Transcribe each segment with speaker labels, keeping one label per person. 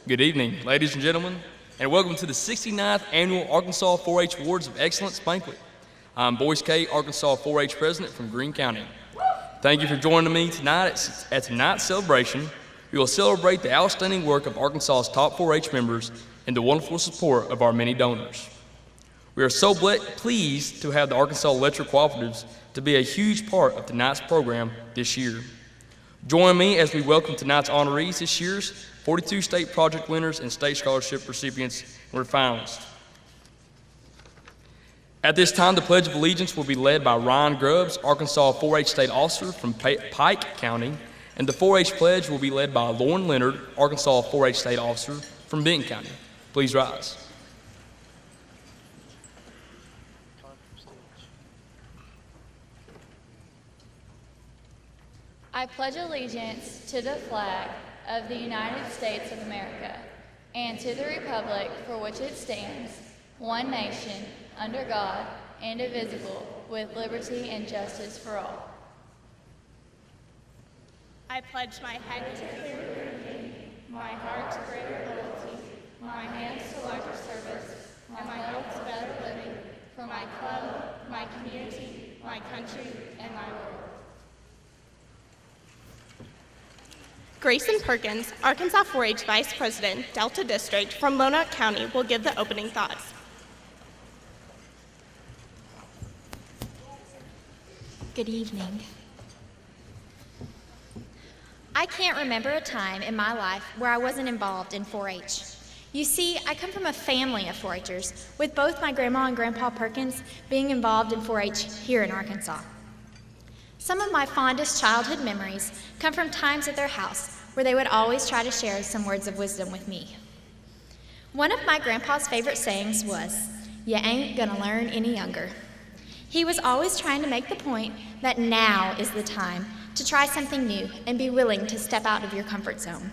Speaker 1: Good evening, ladies and gentlemen, and welcome to the 69th Annual Arkansas 4-H Awards of Excellence Banquet. I'm Boyce K., Arkansas 4-H President from Greene County. Thank you for joining me tonight at tonight's celebration. We will celebrate the outstanding work of Arkansas's top 4-H members and the wonderful support of our many donors. We are so pleased to have the Arkansas Electric Cooperatives to be a huge part of tonight's program this year. Join me as we welcome tonight's honorees this year's 42 state project winners and state scholarship recipients and finalists. At this time, the Pledge of Allegiance will be led by Ryan Grubbs, Arkansas 4-H State Officer from Pike County, and the 4-H Pledge will be led by Lauren Leonard, Arkansas 4-H State Officer from Benton County. Please rise.
Speaker 2: I pledge allegiance to the flag of the United States of America and to the republic for which it stands, one nation, under God, indivisible, with liberty and justice for all.
Speaker 3: I pledge my head to clear thinking, my heart to greater loyalty, my hands to larger service, and my health to better living for my club, my community, my country, and my world. Grayson Perkins, Arkansas 4-H Vice President, Delta District from Lonoke County, will give the opening thoughts.
Speaker 4: Good evening. I can't remember a time in my life where I wasn't involved in 4-H. You see, I come from a family of 4-Hers, with both my grandma and grandpa Perkins being involved in 4-H here in Arkansas. Some of my fondest childhood memories come from times at their house where they would always try to share some words of wisdom with me. One of my grandpa's favorite sayings was, "You ain't gonna learn any younger." He was always trying to make the point that now is the time to try something new and be willing to step out of your comfort zone.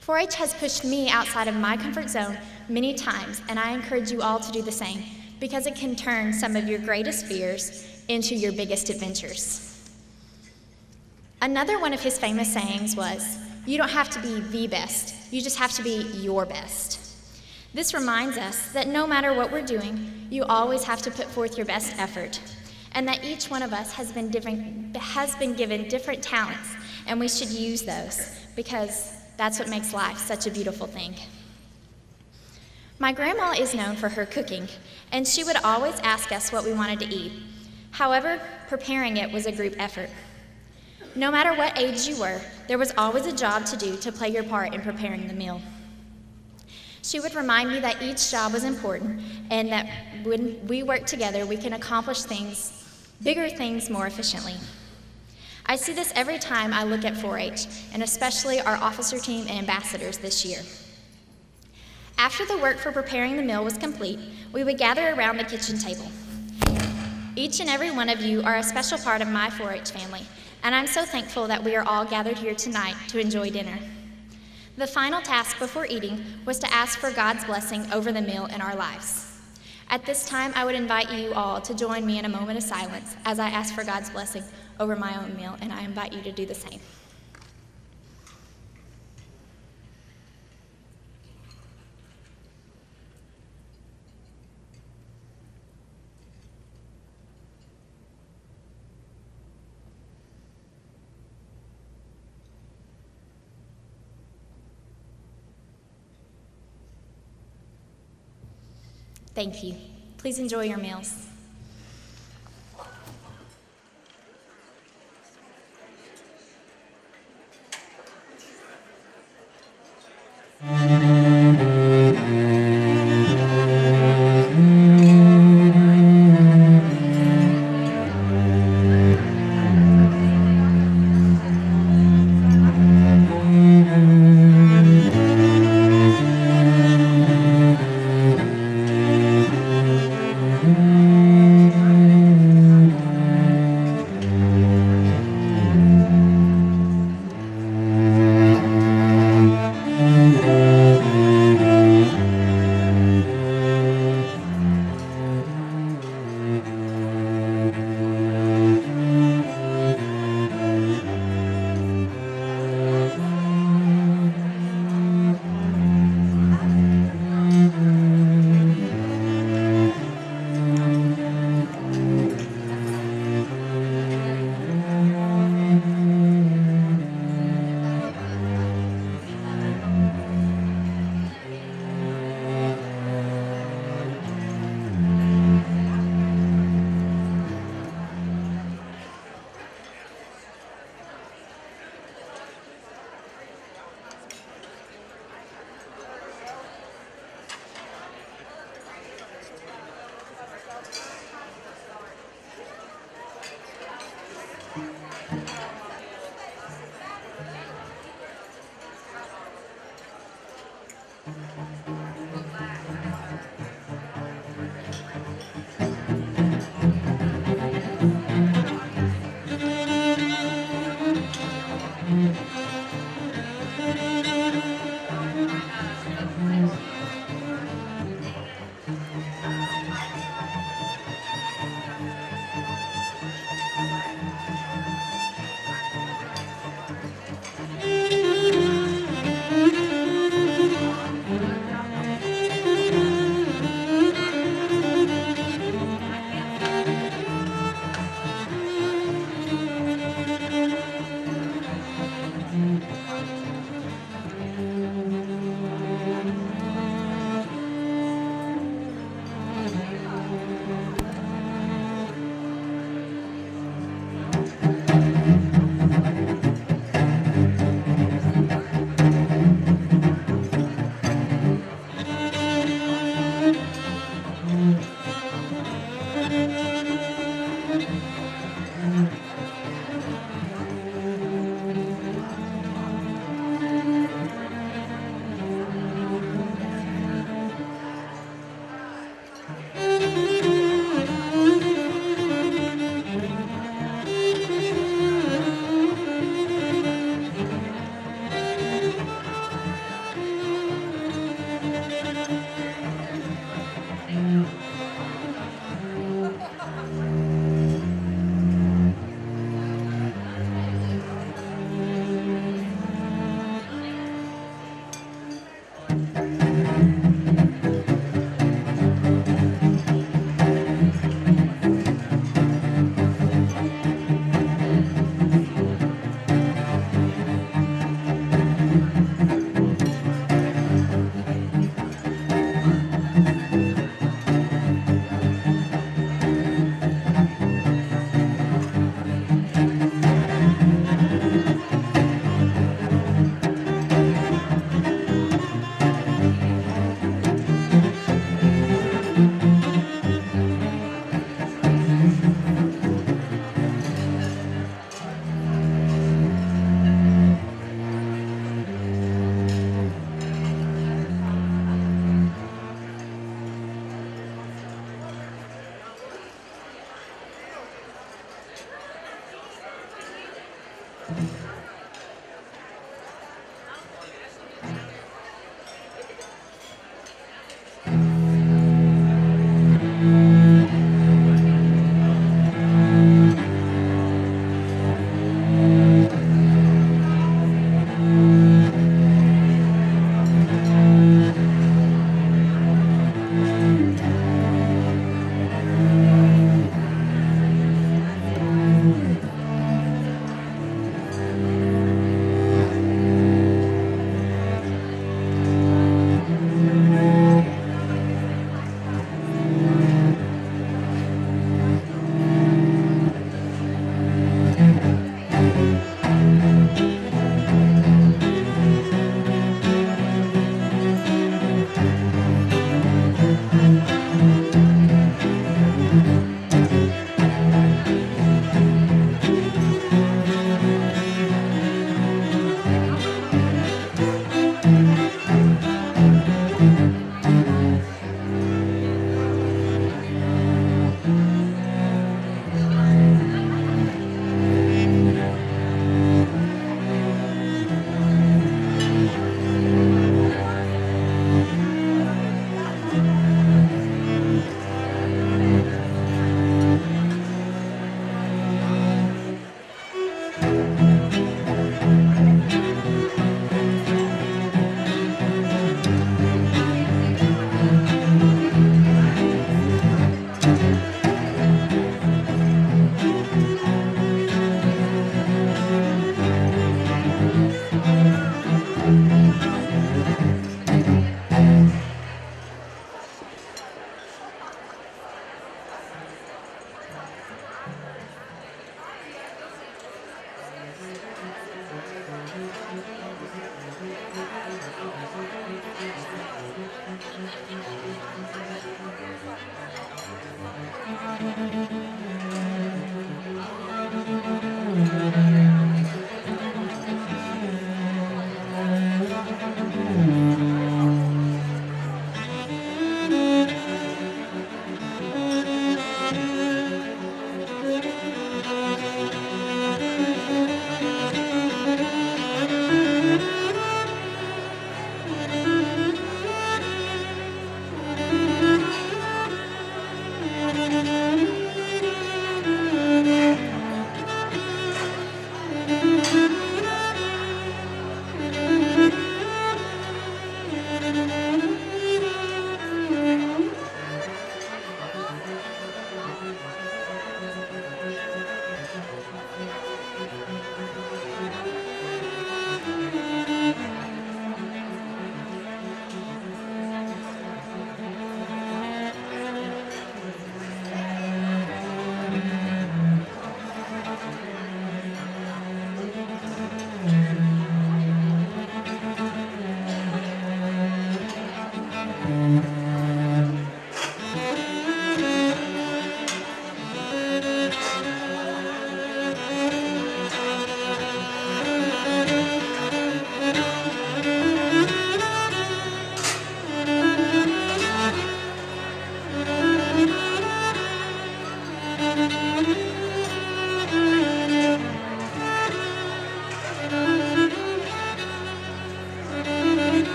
Speaker 4: 4-H has pushed me outside of my comfort zone many times, and I encourage you all to do the same because it can turn some of your greatest fears into your biggest adventures. Another one of his famous sayings was, "You don't have to be the best, you just have to be your best." This reminds us that no matter what we're doing, you always have to put forth your best effort, and that each one of us has been given different talents, and we should use those because that's what makes life such a beautiful thing. My grandma is known for her cooking, and she would always ask us what we wanted to eat. However, preparing it was a group effort. No matter what age you were, there was always a job to do to play your part in preparing the meal. She would remind me that each job was important and that when we work together, we can accomplish bigger things more efficiently. I see this every time I look at 4-H, and especially our officer team and ambassadors this year. After the work for preparing the meal was complete, we would gather around the kitchen table. Each and every one of you are a special part of my 4-H family, and I'm so thankful that we are all gathered here tonight to enjoy dinner. The final task before eating was to ask for God's blessing over the meal in our lives. At this time, I would invite you all to join me in a moment of silence as I ask for God's blessing over my own meal, and I invite you to do the same. Thank you. Please enjoy your meals.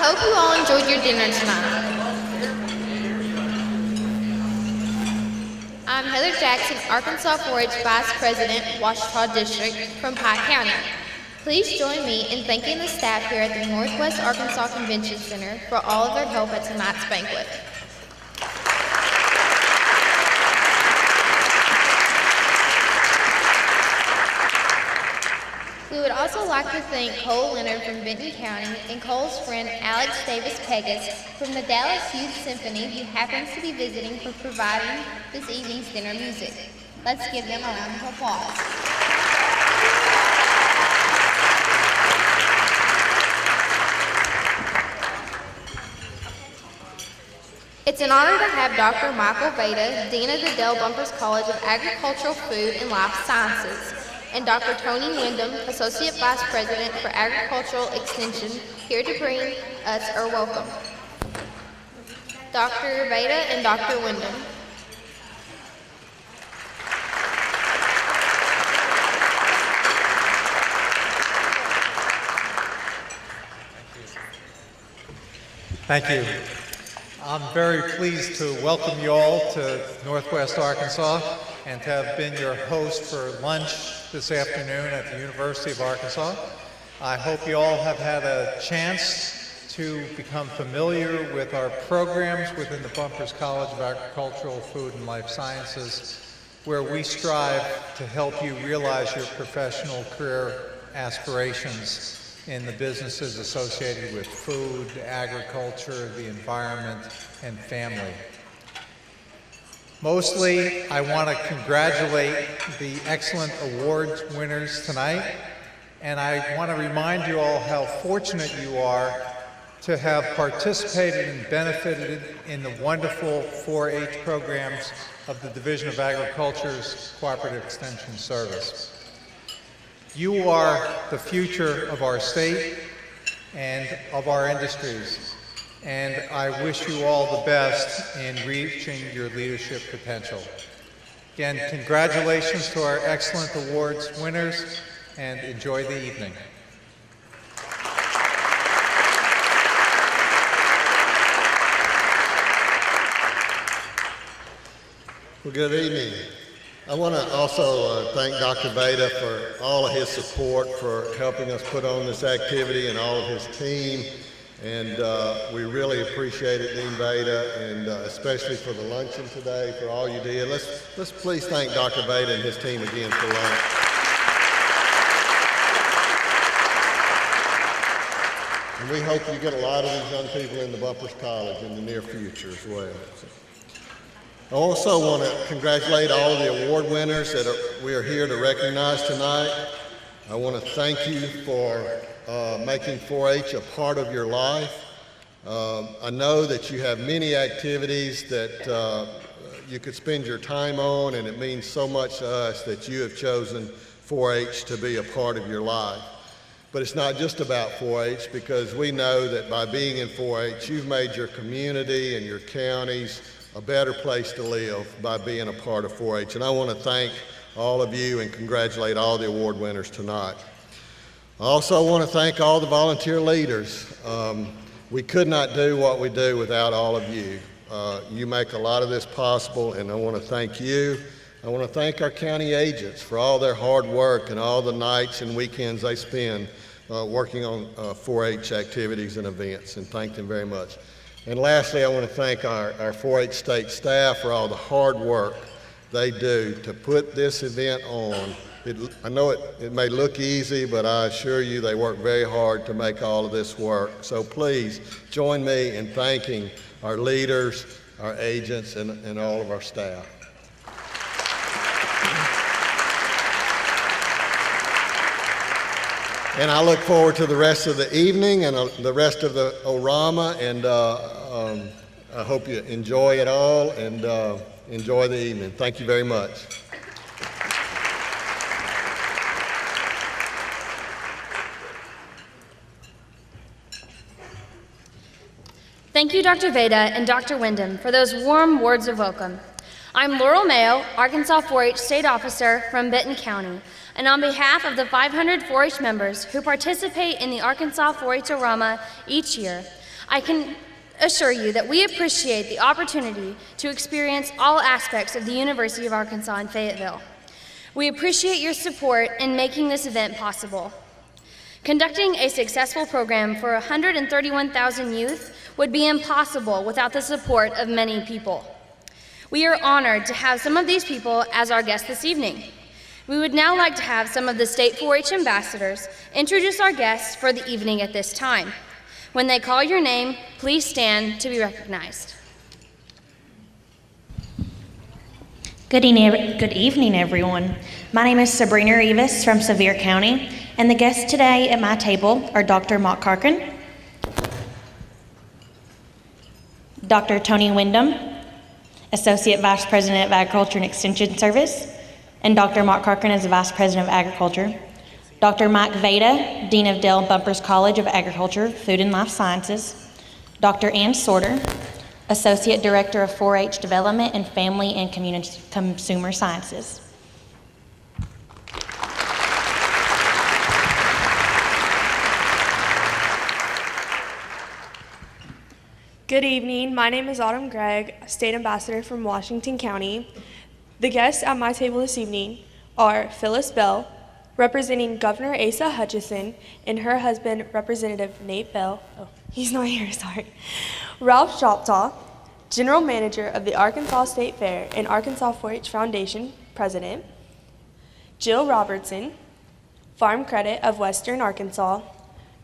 Speaker 5: hope you all enjoyed your dinner tonight. I'm Heather Jackson, Arkansas 4-H Vice President, Ouachita District from Pike County. Please join me in thanking the staff here at the Northwest Arkansas Convention Center for all of their help at tonight's banquet. We would also like to thank Cole Leonard from Benton County and Cole's friend Alex Davis Pegas from the Dallas Youth Symphony, who happens to be visiting, for providing this evening's dinner music. Let's give them a round of applause. It's an honor to have Dr. Michael Veda, Dean of the Dell Bumpers College of Agricultural, Food, and Life Sciences, and Dr. Tony Wyndham, Associate Vice President for Agricultural Extension, here to bring us our welcome. Dr. Veda and Dr. Wyndham.
Speaker 6: Thank you. I'm very pleased to welcome you all to Northwest Arkansas and to have been your host for lunch this afternoon at the University of Arkansas. I hope you all have had a chance to become familiar with our programs within the Bumpers College of Agricultural, Food, and Life Sciences, where we strive to help you realize your professional career aspirations in the businesses associated with food, agriculture, the environment, and family. Mostly, I want to congratulate the excellent awards winners tonight, and I want to remind you all how fortunate you are to have participated and benefited in the wonderful 4-H programs of the Division of Agriculture's Cooperative Extension Service. You are the future of our state and of our industries, and I wish you all the best in reaching your leadership potential. Again, congratulations to our excellent awards winners, and enjoy the evening.
Speaker 7: Well, good evening. I want to also thank Dr. Veda for all of his support for helping us put on this activity, and all of his team. And we really appreciate it, Dean Veda, and especially for the luncheon today, for all you did. Let's please thank Dr. Veda and his team again for lunch. And we hope you get a lot of these young people in the Bumpers College in the near future as well. I also want to congratulate all of the award winners that we are here to recognize tonight. I want to thank you for making 4-H a part of your life. I know that you have many activities that you could spend your time on, and it means so much to us that you have chosen 4-H to be a part of your life. But it's not just about 4-H, because we know that by being in 4-H, you've made your community and your counties a better place to live by being a part of 4-H. And I want to thank all of you and congratulate all the award winners tonight. I also want to thank all the volunteer leaders. We could not do what we do without all of you. You make a lot of this possible, and I want to thank you. I want to thank our county agents for all their hard work and all the nights and weekends they spend working on 4-H activities and events, and thank them very much. And lastly, I want to thank our 4-H state staff for all the hard work they do to put this event on. I know it may look easy, but I assure you they work very hard to make all of this work. So please join me in thanking our leaders, our agents, and all of our staff. And I look forward to the rest of the evening and the rest of the Orama, and I hope you enjoy it all, and enjoy the evening. Thank you very much.
Speaker 8: Thank you, Dr. Veda and Dr. Wyndham, for those warm words of welcome. I'm Laurel Mayo, Arkansas 4-H State Officer from Benton County, and on behalf of the 500 4-H members who participate in the Arkansas 4-H Orama each year, I can assure you that we appreciate the opportunity to experience all aspects of the University of Arkansas in Fayetteville. We appreciate your support in making this event possible. Conducting a successful program for 131,000 youth would be impossible without the support of many people. We are honored to have some of these people as our guests this evening. We would now like to have some of the State 4-H ambassadors introduce our guests for the evening at this time. When they call your name, please stand to be recognized.
Speaker 9: Good evening, everyone. My name is Sabrina Rivas from Sevier County, and the guests today at my table are Dr. Mark Harkin, Dr. Tony Wyndham, Associate Vice President of Agriculture and Extension Service, and Dr. Mark Harkin is the Vice President of Agriculture, Dr. Mike Veda, Dean of Dell Bumpers College of Agriculture, Food and Life Sciences, Dr. Ann Sorter, Associate Director of 4-H Development and Family and Community Consumer Sciences.
Speaker 10: Good evening. My name is Autumn Gregg, State Ambassador from Washington County. The guests at my table this evening are Phyllis Bell, representing Governor Asa Hutchison, and her husband, Representative Nate Bell. Oh, he's not here, sorry. Ralph Choctaw, General Manager of the Arkansas State Fair and Arkansas 4-H Foundation President. Jill Robertson, Farm Credit of Western Arkansas.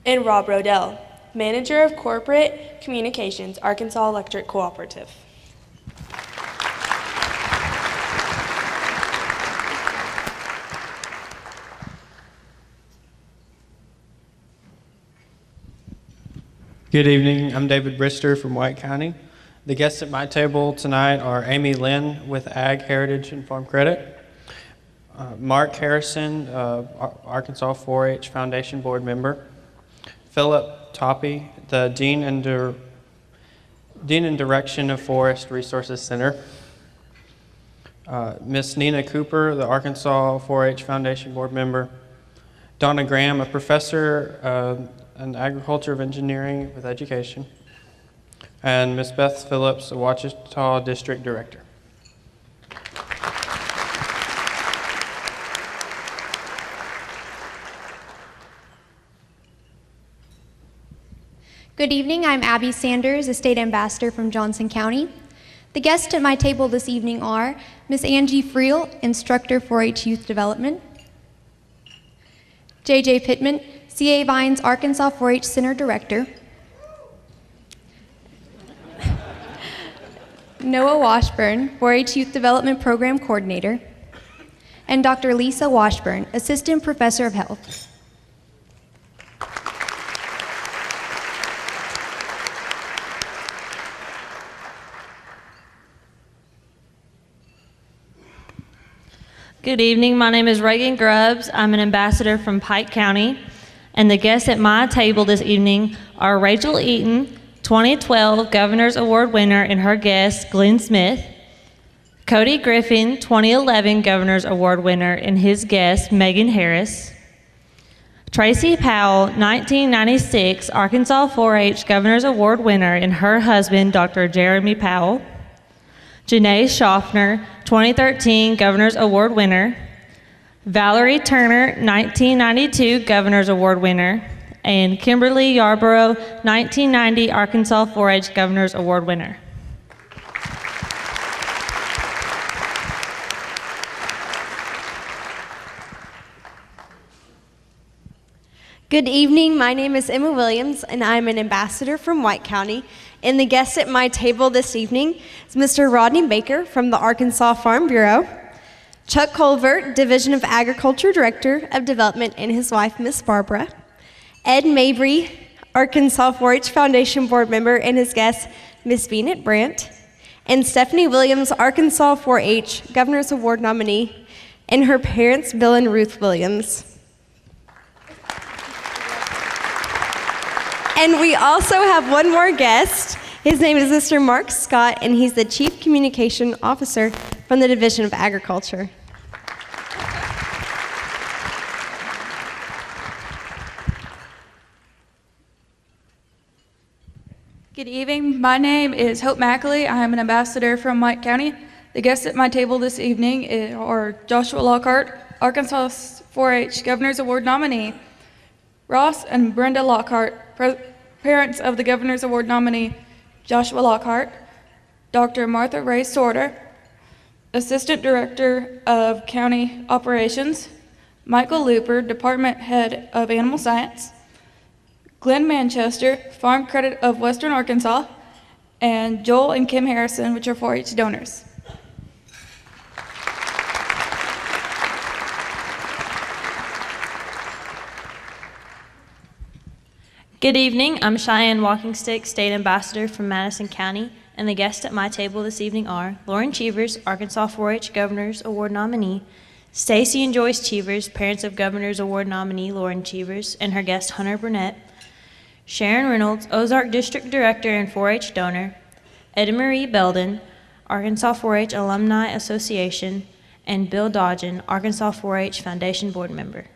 Speaker 10: And Rob Rodell, Manager of Corporate Communications, Arkansas Electric Cooperative.
Speaker 11: Good evening. I'm David Brister from White County. The guests at my table tonight are Amy Lynn with Ag Heritage and Farm Credit, Mark Harrison, Arkansas 4-H Foundation Board member, Philip Toppy, the Dean and Direction of Forest Resources Center, Miss Nina Cooper, the Arkansas 4-H Foundation Board member, Donna Graham, a professor in Agriculture of Engineering with Education, and Miss Beth Phillips, a Ouachita District Director.
Speaker 12: Good evening, I'm Abby Sanders, a State Ambassador from Johnson County. The guests at my table this evening are Miss Angie Friel, Instructor 4-H Youth Development, J.J. Pittman, C.A. Vines Arkansas 4-H Center Director, Noah Washburn, 4-H Youth Development Program Coordinator, and Dr. Lisa Washburn, Assistant Professor of Health.
Speaker 13: Good evening. My name is Reagan Grubbs. I'm an ambassador from Pike County, and the guests at my table this evening are Rachel Eaton, 2012 Governor's Award winner, and her guest, Glenn Smith, Cody Griffin, 2011 Governor's Award winner, and his guest, Megan Harris, Tracy Powell, 1996 Arkansas 4-H Governor's Award winner, and her husband, Dr. Jeremy Powell, Janae Schaffner, 2013 Governor's Award winner, Valerie Turner, 1992 Governor's Award winner, and Kimberly Yarborough, 1990 Arkansas 4-H Governor's Award winner.
Speaker 14: Good evening. My name is Emma Williams, and I'm an ambassador from White County. And the guest at my table this evening is Mr. Rodney Baker from the Arkansas Farm Bureau, Chuck Colvert, Division of Agriculture Director of Development, and his wife, Miss Barbara, Ed Mabry, Arkansas 4-H Foundation Board member, and his guest, Miss Venus Brandt, and Stephanie Williams, Arkansas 4-H Governor's Award nominee, and her parents, Bill and Ruth Williams. And we also have one more guest. His name is Mr. Mark Scott, and he's the Chief Communication Officer from the Division of Agriculture.
Speaker 15: Good evening. My name is Hope Mackley. I am an ambassador from White County. The guests at my table this evening are Joshua Lockhart, Arkansas 4-H Governor's Award nominee, Ross and Brenda Lockhart, parents of the Governor's Award nominee Joshua Lockhart, Dr. Martha Ray Sorter, Assistant Director of County Operations, Michael Looper, Department Head of Animal Science, Glenn Manchester, Farm Credit of Western Arkansas, and Joel and Kim Harrison, which are 4-H donors.
Speaker 13: Good evening. I'm Cheyenne Walkingstick, State Ambassador from Madison County, and the guests at my table this evening are Lauren Cheevers, Arkansas 4-H Governor's Award nominee, Stacy and Joyce Cheevers, parents of Governor's Award nominee Lauren Cheevers, and her guest Hunter Burnett, Sharon Reynolds, Ozark District Director and 4-H donor, Eda Marie Belden, Arkansas 4-H Alumni Association, and Bill Dodgen, Arkansas 4-H Foundation Board member.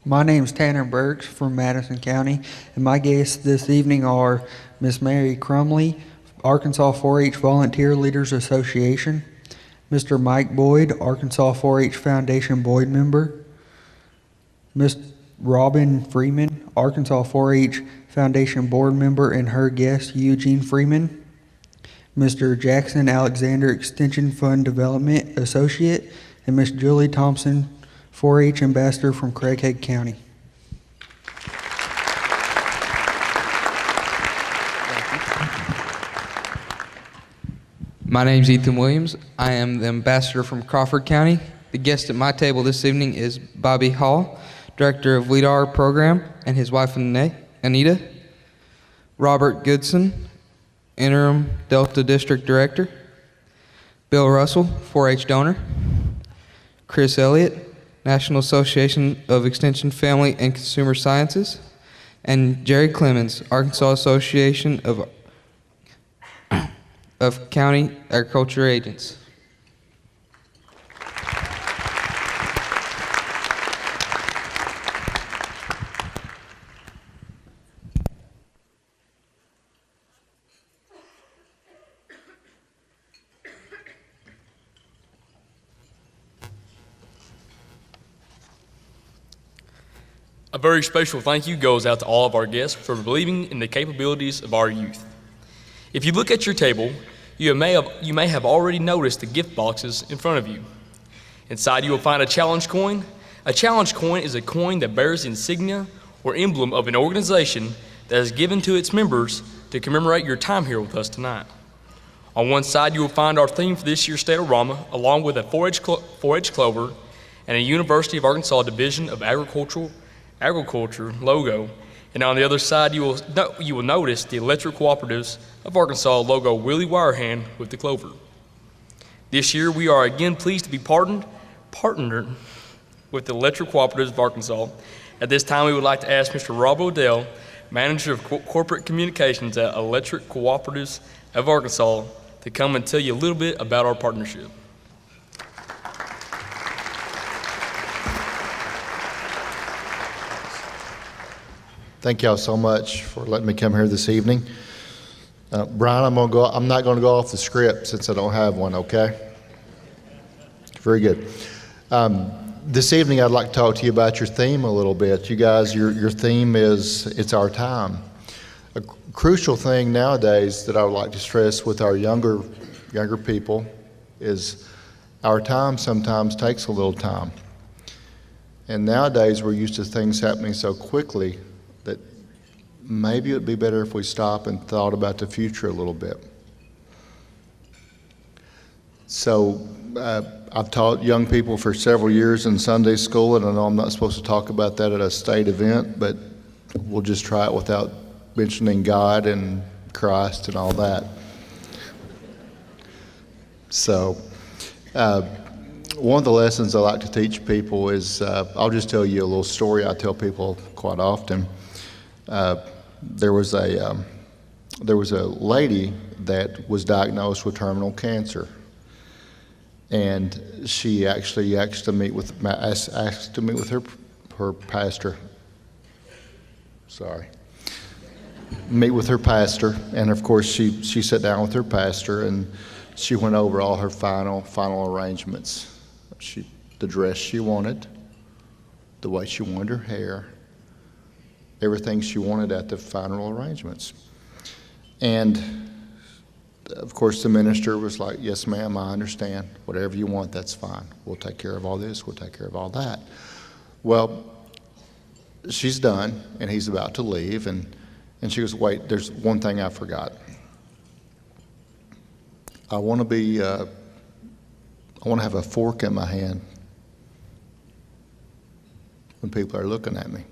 Speaker 16: My name is Tanner Burks from Madison County, and my guests this evening are Miss Mary Crumley, Arkansas 4-H Volunteer Leaders Association, Mr. Mike Boyd, Arkansas 4-H Foundation Board member, Miss Robin Freeman, Arkansas 4-H Foundation Board member, and her guest Eugene Freeman, Mr. Jackson Alexander, Extension Fund Development Associate, and Miss Julie Thompson, 4-H Ambassador from Craighead County.
Speaker 17: My name's Ethan Williams. I am the ambassador from Crawford County. The guest at my table this evening is Bobby Hall, Director of LEADAR Program, and his wife Anita. Robert Goodson, Interim Delta District Director. Bill Russell, 4-H donor. Chris Elliott, National Association of Extension Family and Consumer Sciences. And Jerry Clemens, Arkansas Association of County Agriculture Agents.
Speaker 1: A very special thank you goes out to all of our guests for believing in the capabilities of our youth. If you look at your table, you may have already noticed the gift boxes in front of you. Inside you will find a challenge coin. A challenge coin is a coin that bears the insignia or emblem of an organization that is given to its members to commemorate your time here with us tonight. On one side you will find our theme for this year's State-O-Rama, along with a 4-H Clover and a University of Arkansas Division of Agriculture logo, and on the other side you will notice the Electric Cooperatives of Arkansas logo Willie Wirehand with the clover. This year we are again pleased to be partnered with the Electric Cooperatives of Arkansas. At this time we would like to ask Mr. Rob Odell, Manager of Corporate Communications at Electric Cooperatives of Arkansas, to come and tell you a little bit about our partnership.
Speaker 18: Thank y'all so much for letting me come here this evening. Brian, I'm not going to go off the script since I don't have one, okay? Very good. This evening I'd like to talk to you about your theme a little bit. You guys, your theme is It's Our Time. A crucial thing nowadays that I would like to stress with our younger people is our time sometimes takes a little time. And nowadays we're used to things happening so quickly that maybe it would be better if we stop and thought about the future a little bit. So I've taught young people for several years in Sunday school, and I know I'm not supposed to talk about that at a state event, but we'll just try it without mentioning God and Christ and all that. So one of the lessons I like to teach people is, I'll just tell you a little story I tell people quite often. There was a lady that was diagnosed with terminal cancer, And she actually asked to meet with her pastor. Sorry. Meet with her pastor, and of course she sat down with her pastor and she went over all her final arrangements. The dress she wanted, the way she wanted her hair, everything she wanted at the final arrangements. And of course the minister was like, yes ma'am, I understand. Whatever you want, that's fine. We'll take care of all this, we'll take care of all that. Well, she's done and he's about to leave, and she goes, wait, there's one thing I forgot. I want to have a fork in my hand when people are looking at me.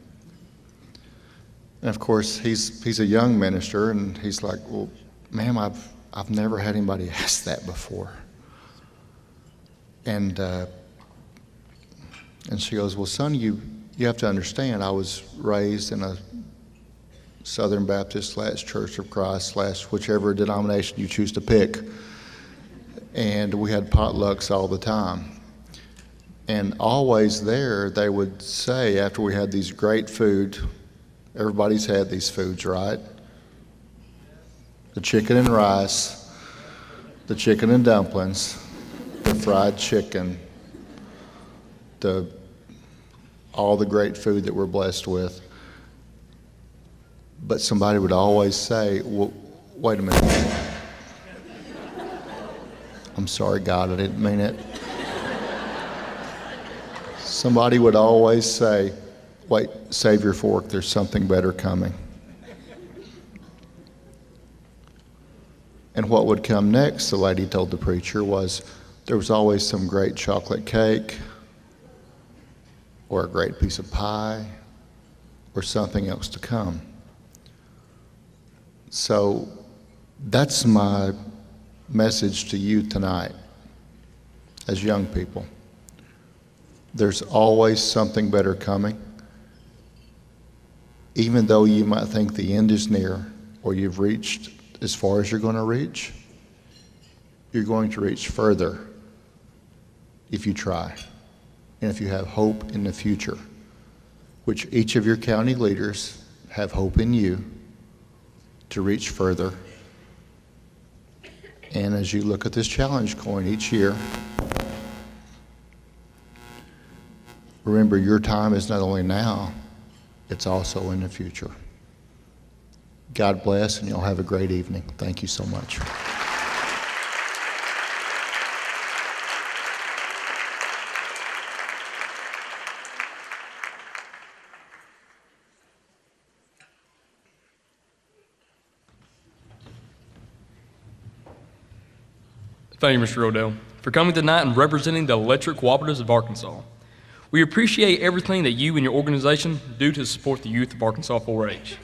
Speaker 18: And of course, he's a young minister, and he's like, well, ma'am, I've never had anybody ask that before. And she goes, well, son, you have to understand, I was raised in a Southern Baptist / Church of Christ / whichever denomination you choose to pick. And we had potlucks all the time. And always there, they would say, after we had these great food, everybody's had these foods, right? The chicken and rice, the chicken and dumplings, the fried chicken, all the great food that we're blessed with. But somebody would always say, well, wait a minute. I'm sorry, God, I didn't mean it. Somebody would always say, wait, save your fork, there's something better coming. And what would come next, the lady told the preacher, was there was always some great chocolate cake or a great piece of pie or something else to come. So that's my message to you tonight as young people. There's always something better coming. Even though you might think the end is near or you've reached as far as you're going to reach, you're going to reach further if you try and if you have hope in the future, which each of your county leaders have hope in you to reach further. And as you look at this challenge coin each year, remember your time is not only now, it's also in the future. God bless, and you'll have a great evening. Thank you so much.
Speaker 1: Thank you, Mr. Rodell, for coming tonight and representing the Electric Cooperatives of Arkansas. We appreciate everything that you and your organization do to support the youth of Arkansas 4-H.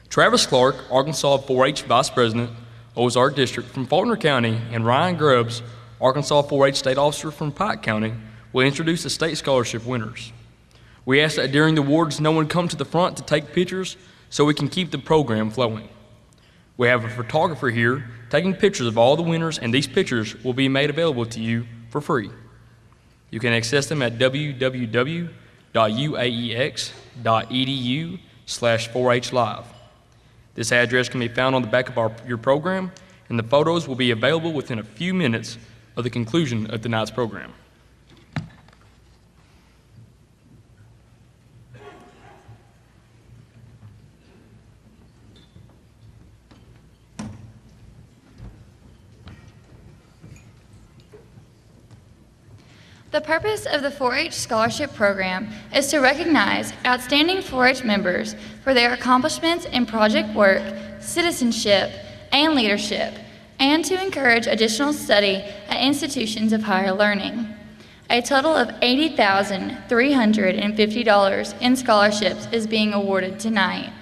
Speaker 1: Travis Clark, Arkansas 4-H Vice President, Ozark District from Faulkner County, and Ryan Grubbs, Arkansas 4-H State Officer from Pike County, will introduce the state scholarship winners. We ask that during the awards, no one come to the front to take pictures so we can keep the program flowing. We have a photographer here taking pictures of all the winners, and these pictures will be made available to you for free. You can access them at www.uaex.edu/4hlive. This address can be found on the back of your program, and the photos will be available within a few minutes of the conclusion of tonight's program.
Speaker 2: The purpose of the 4-H Scholarship Program is to recognize outstanding 4-H members for their accomplishments in project work, citizenship, and leadership, and to encourage additional study at institutions of higher learning. A total of $80,350 in scholarships is being awarded tonight.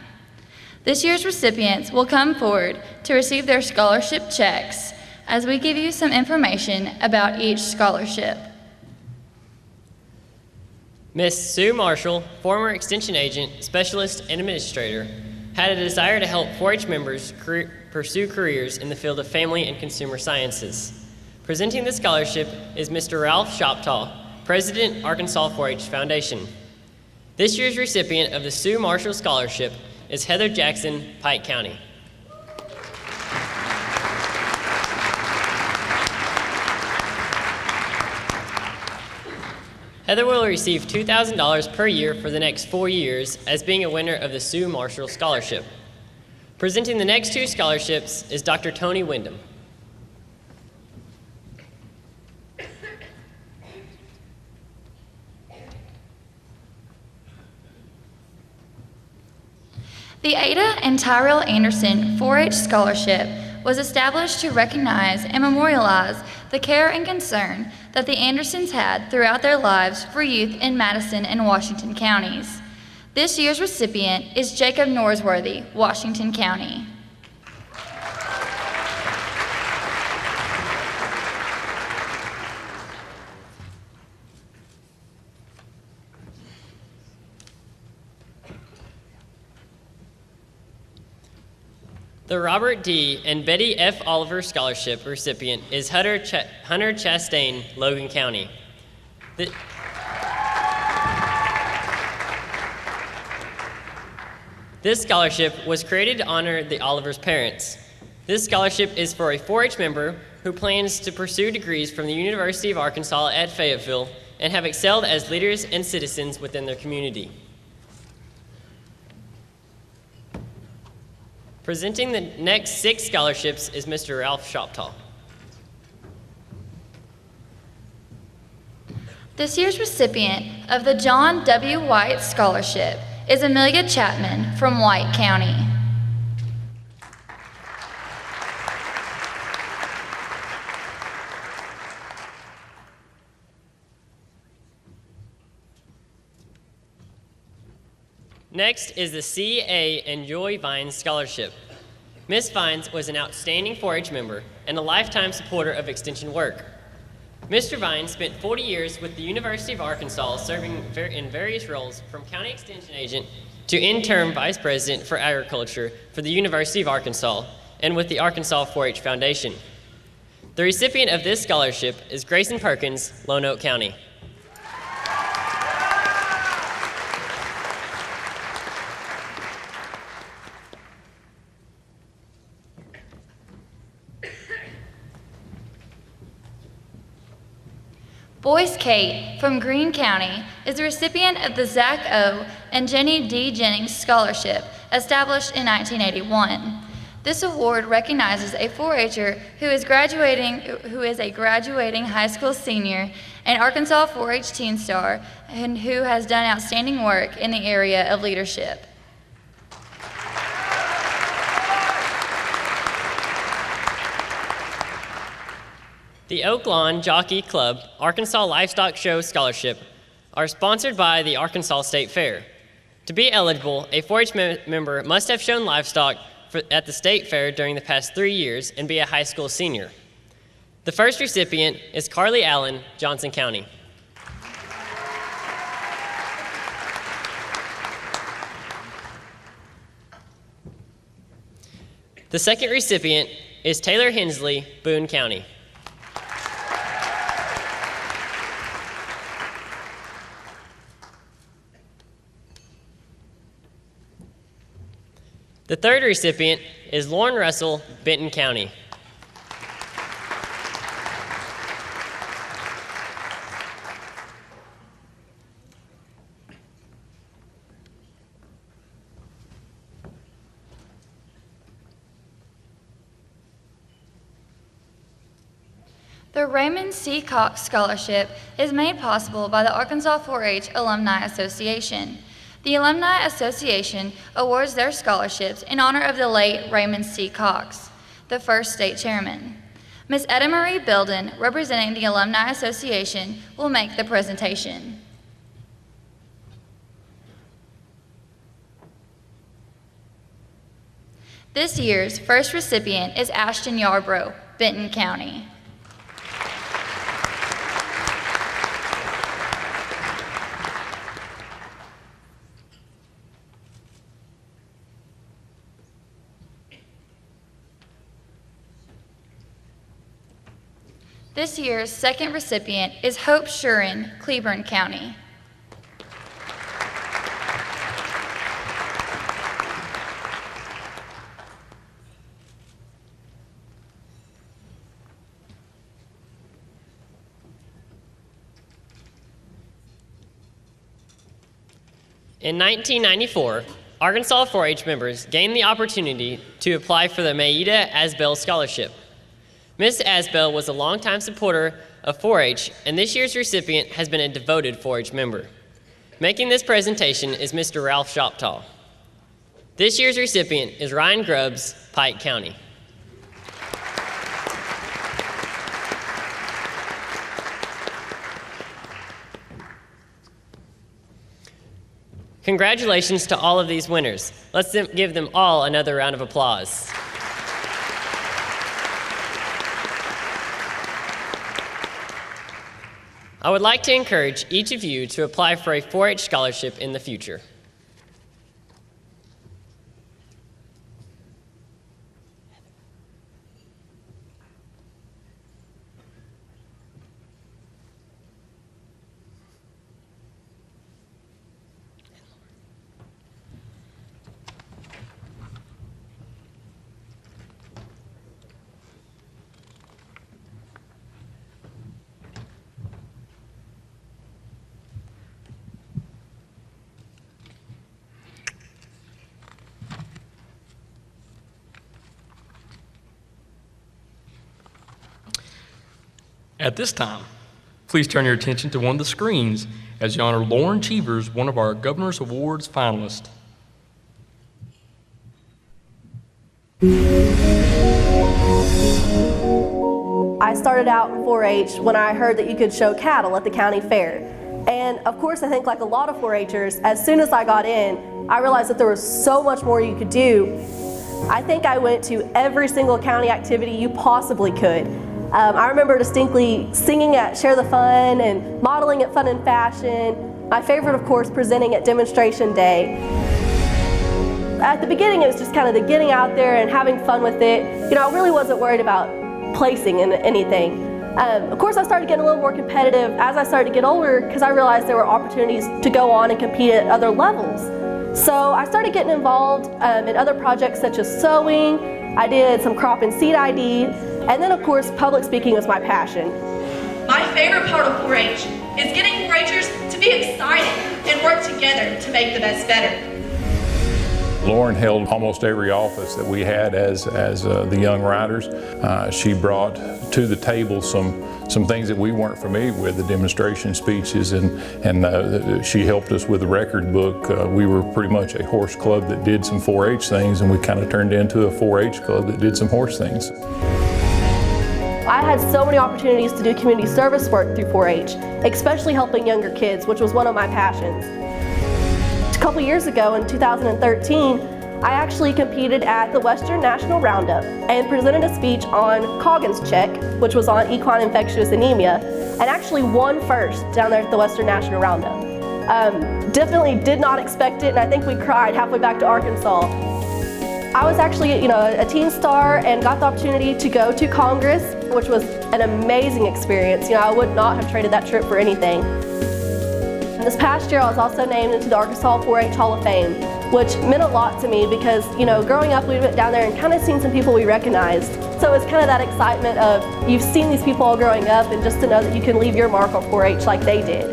Speaker 2: This year's recipients will come forward to receive their scholarship checks as we give you some information about each scholarship.
Speaker 19: Miss Sue Marshall, former Extension Agent, Specialist, and Administrator, had a desire to help 4-H members pursue careers in the field of family and consumer sciences. Presenting the scholarship is Mr. Ralph Shoptaw, President, Arkansas 4-H Foundation. This year's recipient of the Sue Marshall Scholarship is Heather Jackson, Pike County. Heather will receive $2,000 per year for the next 4 years as being a winner of the Sue Marshall Scholarship. Presenting the next 2 scholarships is Dr. Tony Wyndham.
Speaker 2: The Ada and Tyrell Anderson 4-H Scholarship was established to recognize and memorialize the care and concern that the Andersons had throughout their lives for youth in Madison and Washington counties. This year's recipient is Jacob Norsworthy, Washington County.
Speaker 19: The Robert D. and Betty F. Oliver Scholarship recipient is Hunter Chastain, Logan County. This scholarship was created to honor the Olivers' parents. This scholarship is for a 4-H member who plans to pursue degrees from the University of Arkansas at Fayetteville and have excelled as leaders and citizens within their community. Presenting the next 6 scholarships is Mr. Ralph Shoptaw.
Speaker 2: This year's recipient of the John W. White Scholarship is Amelia Chapman from White County.
Speaker 19: Next is the C.A. and Joy Vines Scholarship. Ms. Vines was an outstanding 4-H member and a lifetime supporter of Extension work. Mr. Vines spent 40 years with the University of Arkansas serving in various roles from County Extension Agent to Interim Vice President for Agriculture for the University of Arkansas and with the Arkansas 4-H Foundation. The recipient of this scholarship is Grayson Perkins, Lone Oak County.
Speaker 2: Boyce Kate from Greene County is the recipient of the Zach O. and Jenny D. Jennings Scholarship, established in 1981. This award recognizes a 4-H'er who is a graduating high school senior, an Arkansas 4-H Teen Star, and who has done outstanding work in the area of leadership.
Speaker 19: The Oak Lawn Jockey Club Arkansas Livestock Show Scholarship are sponsored by the Arkansas State Fair. To be eligible, a 4-H member must have shown livestock at the State Fair during the past 3 years and be a high school senior. The first recipient is Carly Allen, Johnson County. The second recipient is Taylor Hensley, Boone County. The third recipient is Lauren Russell, Benton County.
Speaker 2: The Raymond C. Cox Scholarship is made possible by the Arkansas 4-H Alumni Association. The Alumni Association awards their scholarships in honor of the late Raymond C. Cox, the first state chairman. Ms. Etta Marie Belden, representing the Alumni Association, will make the presentation. This year's first recipient is Ashton Yarbrough, Benton County. This year's second recipient is Hope Shurin, Cleburne County.
Speaker 19: In 1994, Arkansas 4-H members gained the opportunity to apply for the Maida Asbell Scholarship. Ms. Asbell was a longtime supporter of 4-H, and this year's recipient has been a devoted 4-H member. Making this presentation is Mr. Ralph Shoptaw. This year's recipient is Ryan Grubbs, Pike County. Congratulations to all of these winners. Let's give them all another round of applause. I would like to encourage each of you to apply for a 4-H scholarship in the future.
Speaker 1: At this time, please turn your attention to one of the screens as you honor Lauren Cheevers, one of our Governor's Awards finalists.
Speaker 20: I started out in 4-H when I heard that you could show cattle at the county fair. And of course, I think like a lot of 4-Hers, as soon as I got in, I realized that there was so much more you could do. I think I went to every single county activity you possibly could. I remember distinctly singing at Share the Fun and modeling at Fun and Fashion. My favorite, of course, presenting at Demonstration Day. At the beginning, it was just kind of the getting out there and having fun with it. You know, I really wasn't worried about placing in anything. Of course, I started getting a little more competitive as I started to get older because I realized there were opportunities to go on and compete at other levels. So I started getting involved in other projects such as sewing. I did some crop and seed ID, and then of course public speaking was my passion.
Speaker 21: My favorite part of 4-H is getting 4-Hers to be excited and work together to make the best better.
Speaker 22: Lauren held almost every office that we had as the Young Riders. She brought to the table some things that we weren't familiar with, the demonstration speeches, and she helped us with the record book. We were pretty much a horse club that did some 4-H things, and we kind of turned into a 4-H club that did some horse things.
Speaker 20: I had so many opportunities to do community service work through 4-H, especially helping younger kids, which was one of my passions. A couple years ago in 2013, I actually competed at the Western National Roundup and presented a speech on Coggins Check, which was on equine infectious anemia, and actually won first down there at the Western National Roundup. Definitely did not expect it, and I think we cried halfway back to Arkansas. I was actually, a teen star and got the opportunity to go to Congress, which was an amazing experience. I would not have traded that trip for anything. This past year, I was also named into the Arkansas 4-H Hall of Fame, which meant a lot to me because, growing up, we went down there and kind of seen some people we recognized. So it's kind of that excitement of you've seen these people all growing up, and just to know that you can leave your mark on 4-H like they did.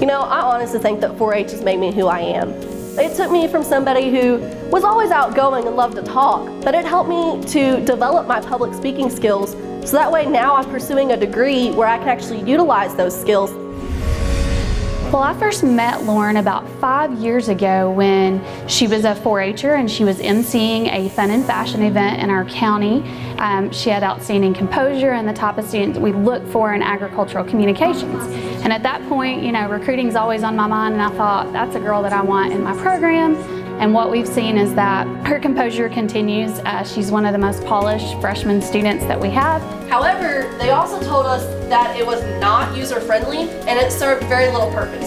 Speaker 20: I honestly think that 4-H has made me who I am. It took me from somebody who was always outgoing and loved to talk, but it helped me to develop my public speaking skills, so that way now I'm pursuing a degree where I can actually utilize those skills.
Speaker 23: Well, I first met Lauren about 5 years ago when she was a 4-Her and she was emceeing a fun and fashion event in our county. She had outstanding composure and the type of student that we look for in agricultural communications. And at that point, recruiting's always on my mind, and I thought, that's a girl that I want in my program. And what we've seen is that her composure continues. She's one of the most polished freshman students that we have.
Speaker 20: However, they also told us that it was not user-friendly and it served very little purpose.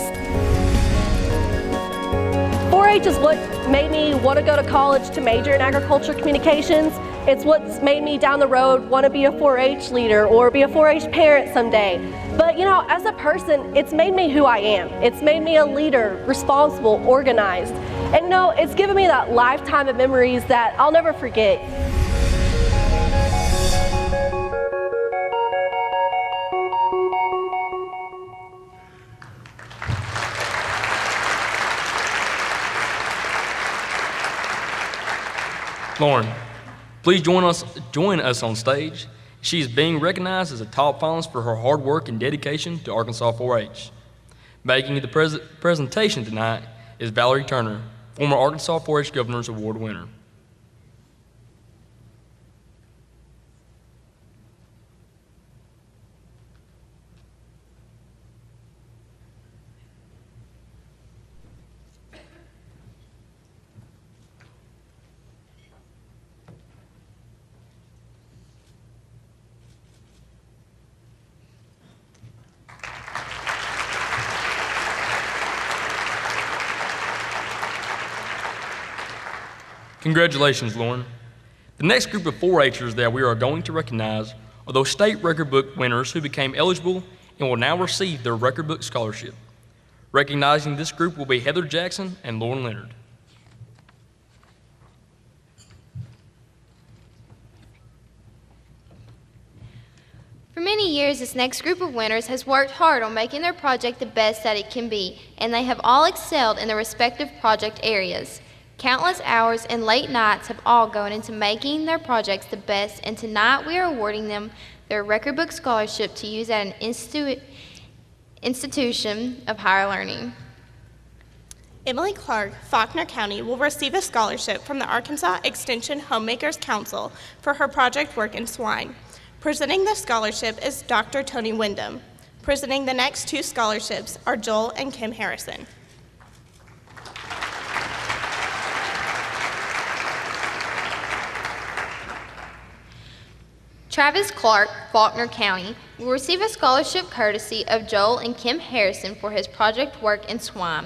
Speaker 20: 4-H is what made me want to go to college to major in agriculture communications, It's what's made me down the road want to be a 4-H leader or be a 4-H parent someday. But you know, as a person, it's made me who I am. It's made me a leader, responsible, organized. And you know, it's given me that lifetime of memories that I'll never forget.
Speaker 1: Lauren, please join us on stage. She is being recognized as a top finalist for her hard work and dedication to Arkansas 4-H. Making the presentation tonight is Valerie Turner, former Arkansas 4-H Governor's Award winner. Congratulations, Lauren. The next group of 4-Hers that we are going to recognize are those state record book winners who became eligible and will now receive their record book scholarship. Recognizing this group will be Heather Jackson and Lauren Leonard.
Speaker 8: For many years, this next group of winners has worked hard on making their project the best that it can be, and they have all excelled in their respective project areas. Countless hours and late nights have all gone into making their projects the best, and tonight we are awarding them their record book scholarship to use at an institution of higher learning.
Speaker 3: Emily Clark, Faulkner County, will receive a scholarship from the Arkansas Extension Homemakers Council for her project work in swine. Presenting the scholarship is Dr. Tony Wyndham. Presenting the next two scholarships are Joel and Kim Harrison.
Speaker 8: Travis Clark, Faulkner County, will receive a scholarship courtesy of Joel and Kim Harrison for his project work in swine.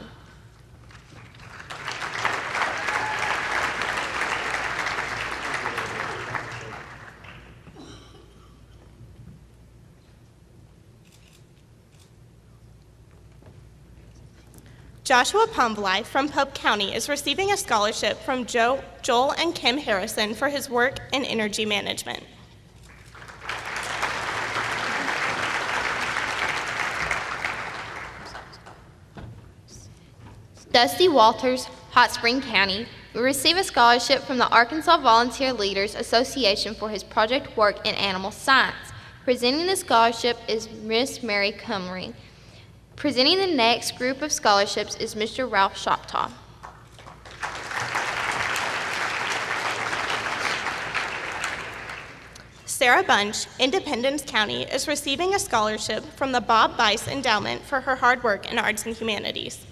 Speaker 3: Joshua Pombley from Pope County is receiving a scholarship from Joel and Kim Harrison for his work in energy management.
Speaker 8: Dusty Walters, Hot Spring County, will receive a scholarship from the Arkansas Volunteer Leaders Association for his project work in animal science. Presenting the scholarship is Miss Mary Cumry. Presenting the next group of scholarships is Mr. Ralph Shoptaw.
Speaker 3: Sarah Bunch, Independence County, is receiving a scholarship from the Bob Bice Endowment for her hard work in arts and humanities.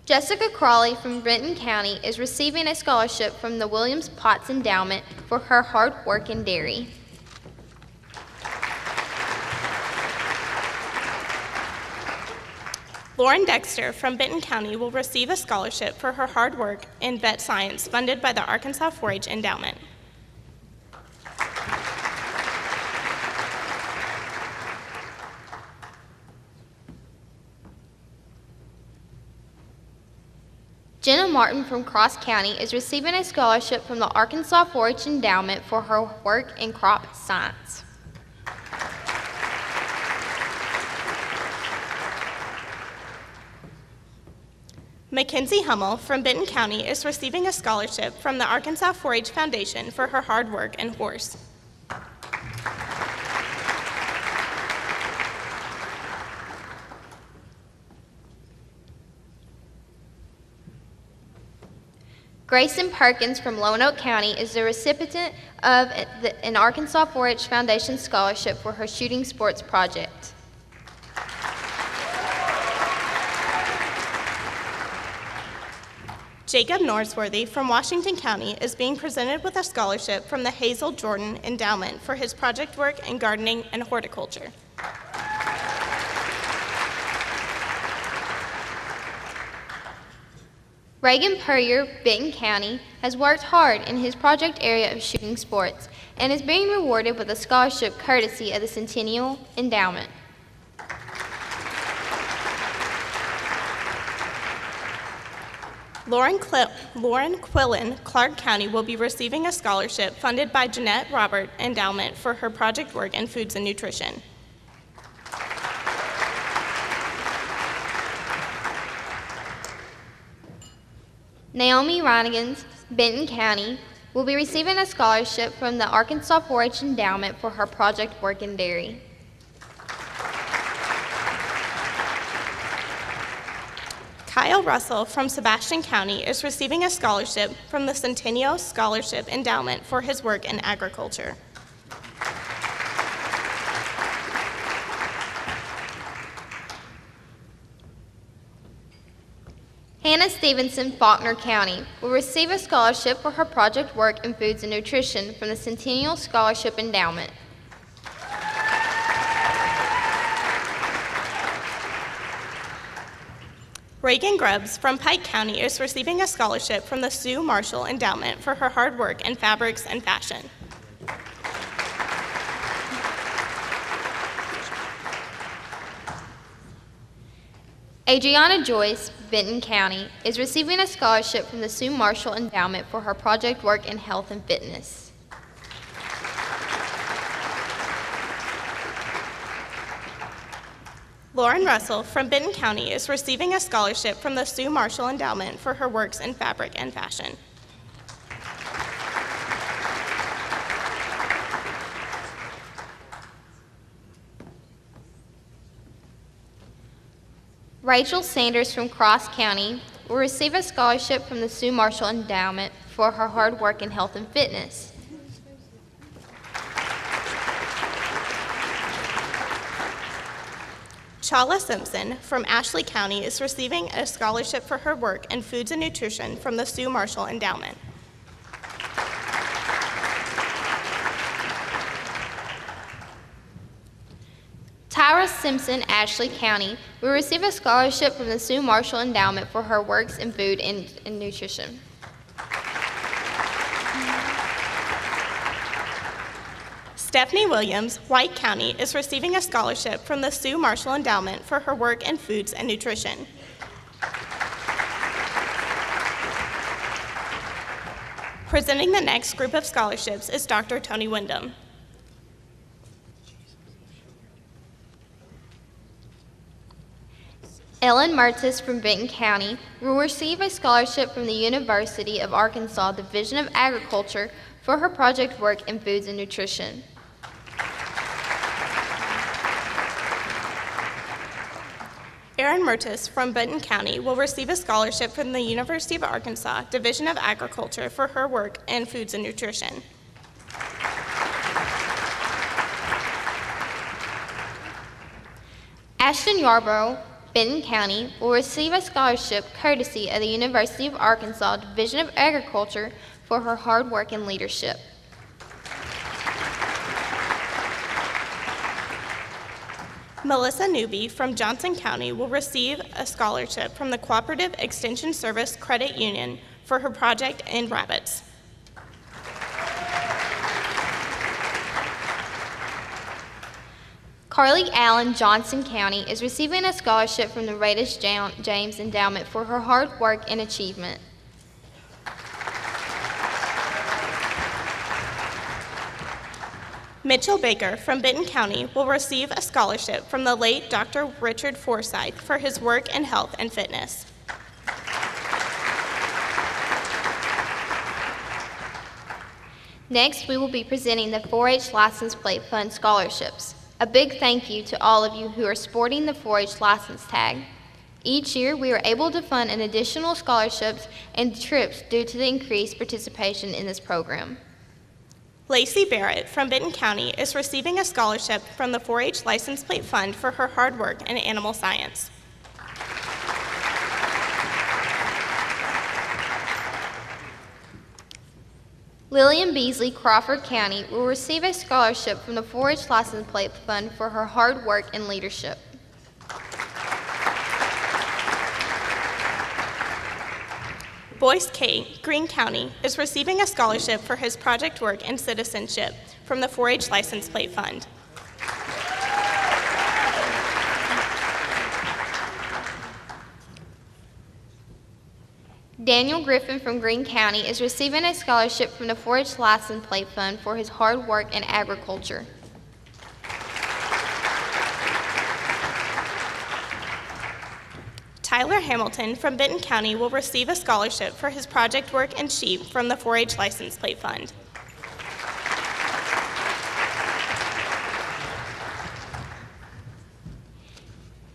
Speaker 8: Jessica Crawley from Benton County is receiving a scholarship from the Williams Potts Endowment for her hard work in dairy.
Speaker 3: Lauren Dexter from Benton County will receive a scholarship for her hard work in vet science funded by the Arkansas 4-H Endowment.
Speaker 8: Jenna Martin from Cross County is receiving a scholarship from the Arkansas 4-H Endowment for her work in crop science.
Speaker 3: Mackenzie Hummel from Benton County is receiving a scholarship from the Arkansas 4-H Foundation for her hard work in horse.
Speaker 8: Grayson Perkins from Lonoke County is the recipient of an Arkansas 4-H Foundation scholarship for her shooting sports project.
Speaker 3: Jacob Norsworthy from Washington County is being presented with a scholarship from the Hazel Jordan Endowment for his project work in gardening and horticulture.
Speaker 8: Reagan Purrier, Benton County, has worked hard in his project area of shooting sports and is being rewarded with a scholarship courtesy of the Centennial Endowment.
Speaker 3: Lauren Quillen, Clark County, will be receiving a scholarship funded by Jeanette Robert Endowment for her project work in foods and nutrition.
Speaker 8: Naomi Reinigans, Benton County, will be receiving a scholarship from the Arkansas 4-H Endowment for her project work in dairy.
Speaker 3: Kyle Russell from Sebastian County is receiving a scholarship from the Centennial Scholarship Endowment for his work in agriculture.
Speaker 8: Hannah Stevenson, Faulkner County, will receive a scholarship for her project work in foods and nutrition from the Centennial Scholarship Endowment.
Speaker 3: Reagan Grubbs from Pike County is receiving a scholarship from the Sue Marshall Endowment for her hard work in fabrics and fashion.
Speaker 8: Adriana Joyce, Benton County, is receiving a scholarship from the Sue Marshall Endowment for her project work in health and fitness.
Speaker 3: Lauren Russell from Benton County is receiving a scholarship from the Sue Marshall Endowment for her works in fabric and fashion.
Speaker 8: Rachel Sanders from Cross County will receive a scholarship from the Sue Marshall Endowment for her hard work in health and fitness.
Speaker 3: Chala Simpson from Ashley County is receiving a scholarship for her work in foods and nutrition from the Sue Marshall Endowment.
Speaker 8: Tyra Simpson, Ashley County, will receive a scholarship from the Sue Marshall Endowment for her works in food and nutrition.
Speaker 3: Stephanie Williams, White County, is receiving a scholarship from the Sue Marshall Endowment for her work in foods and nutrition. Presenting the next group of scholarships is Dr. Tony Wyndham.
Speaker 8: Ellen Mertis from Benton County will receive a scholarship from the University of Arkansas Division of Agriculture for her project work in foods and nutrition.
Speaker 3: Erin Mertis from Benton County will receive a scholarship from the University of Arkansas Division of Agriculture for her work in foods and nutrition.
Speaker 8: Ashton Yarborough, Benton County, will receive a scholarship courtesy of the University of Arkansas Division of Agriculture for her hard work and leadership.
Speaker 3: Melissa Newby from Johnson County will receive a scholarship from the Cooperative Extension Service Credit Union for her project in rabbits.
Speaker 8: Carly Allen, Johnson County, is receiving a scholarship from the Radish James Endowment for her hard work and achievement.
Speaker 3: Mitchell Baker from Benton County will receive a scholarship from the late Dr. Richard Forsythe for his work in health and fitness.
Speaker 8: Next, we will be presenting the 4-H License Plate Fund scholarships. A big thank you to all of you who are sporting the 4-H license tag. Each year, we are able to fund an additional scholarships and trips due to the increased participation in this program.
Speaker 3: Lacey Barrett from Benton County is receiving a scholarship from the 4-H License Plate Fund for her hard work in animal science.
Speaker 8: Lillian Beasley, Crawford County, will receive a scholarship from the 4-H License Plate Fund for her hard work and leadership.
Speaker 3: Boyce K., Greene County, is receiving a scholarship for his project work in citizenship from the 4-H License Plate Fund.
Speaker 4: Daniel Griffin from Greene County is receiving a scholarship from the 4-H License Plate Fund for his hard work in agriculture.
Speaker 3: Tyler Hamilton from Benton County will receive a scholarship for his project work in sheep from the 4-H License Plate Fund.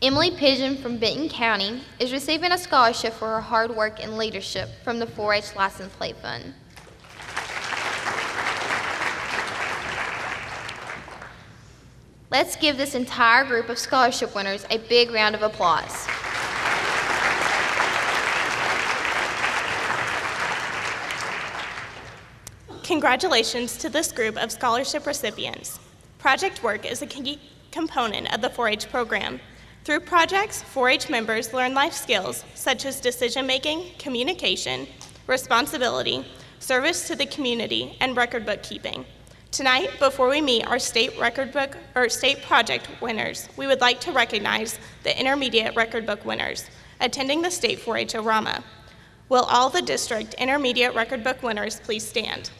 Speaker 4: Emily Pigeon from Benton County is receiving a scholarship for her hard work in leadership from the 4-H License Plate Fund. Let's give this entire group of scholarship winners a big round of applause.
Speaker 3: Congratulations to this group of scholarship recipients. Project work is a key component of the 4-H program. Through projects, 4-H members learn life skills such as decision-making, communication, responsibility, service to the community, and record book keeping. Tonight, before we meet our state project winners, we would like to recognize the intermediate record book winners attending the state 4-H-orama. Will all the district intermediate record book winners please stand?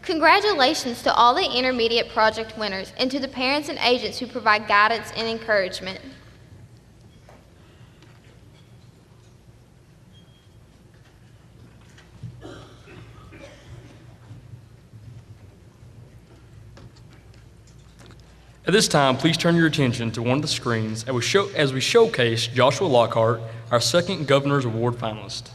Speaker 4: Congratulations to all the intermediate project winners and to the parents and agents who provide guidance and encouragement.
Speaker 1: At this time, please turn your attention to one of the screens as we showcase Joshua Lockhart, our second Governor's Award finalist.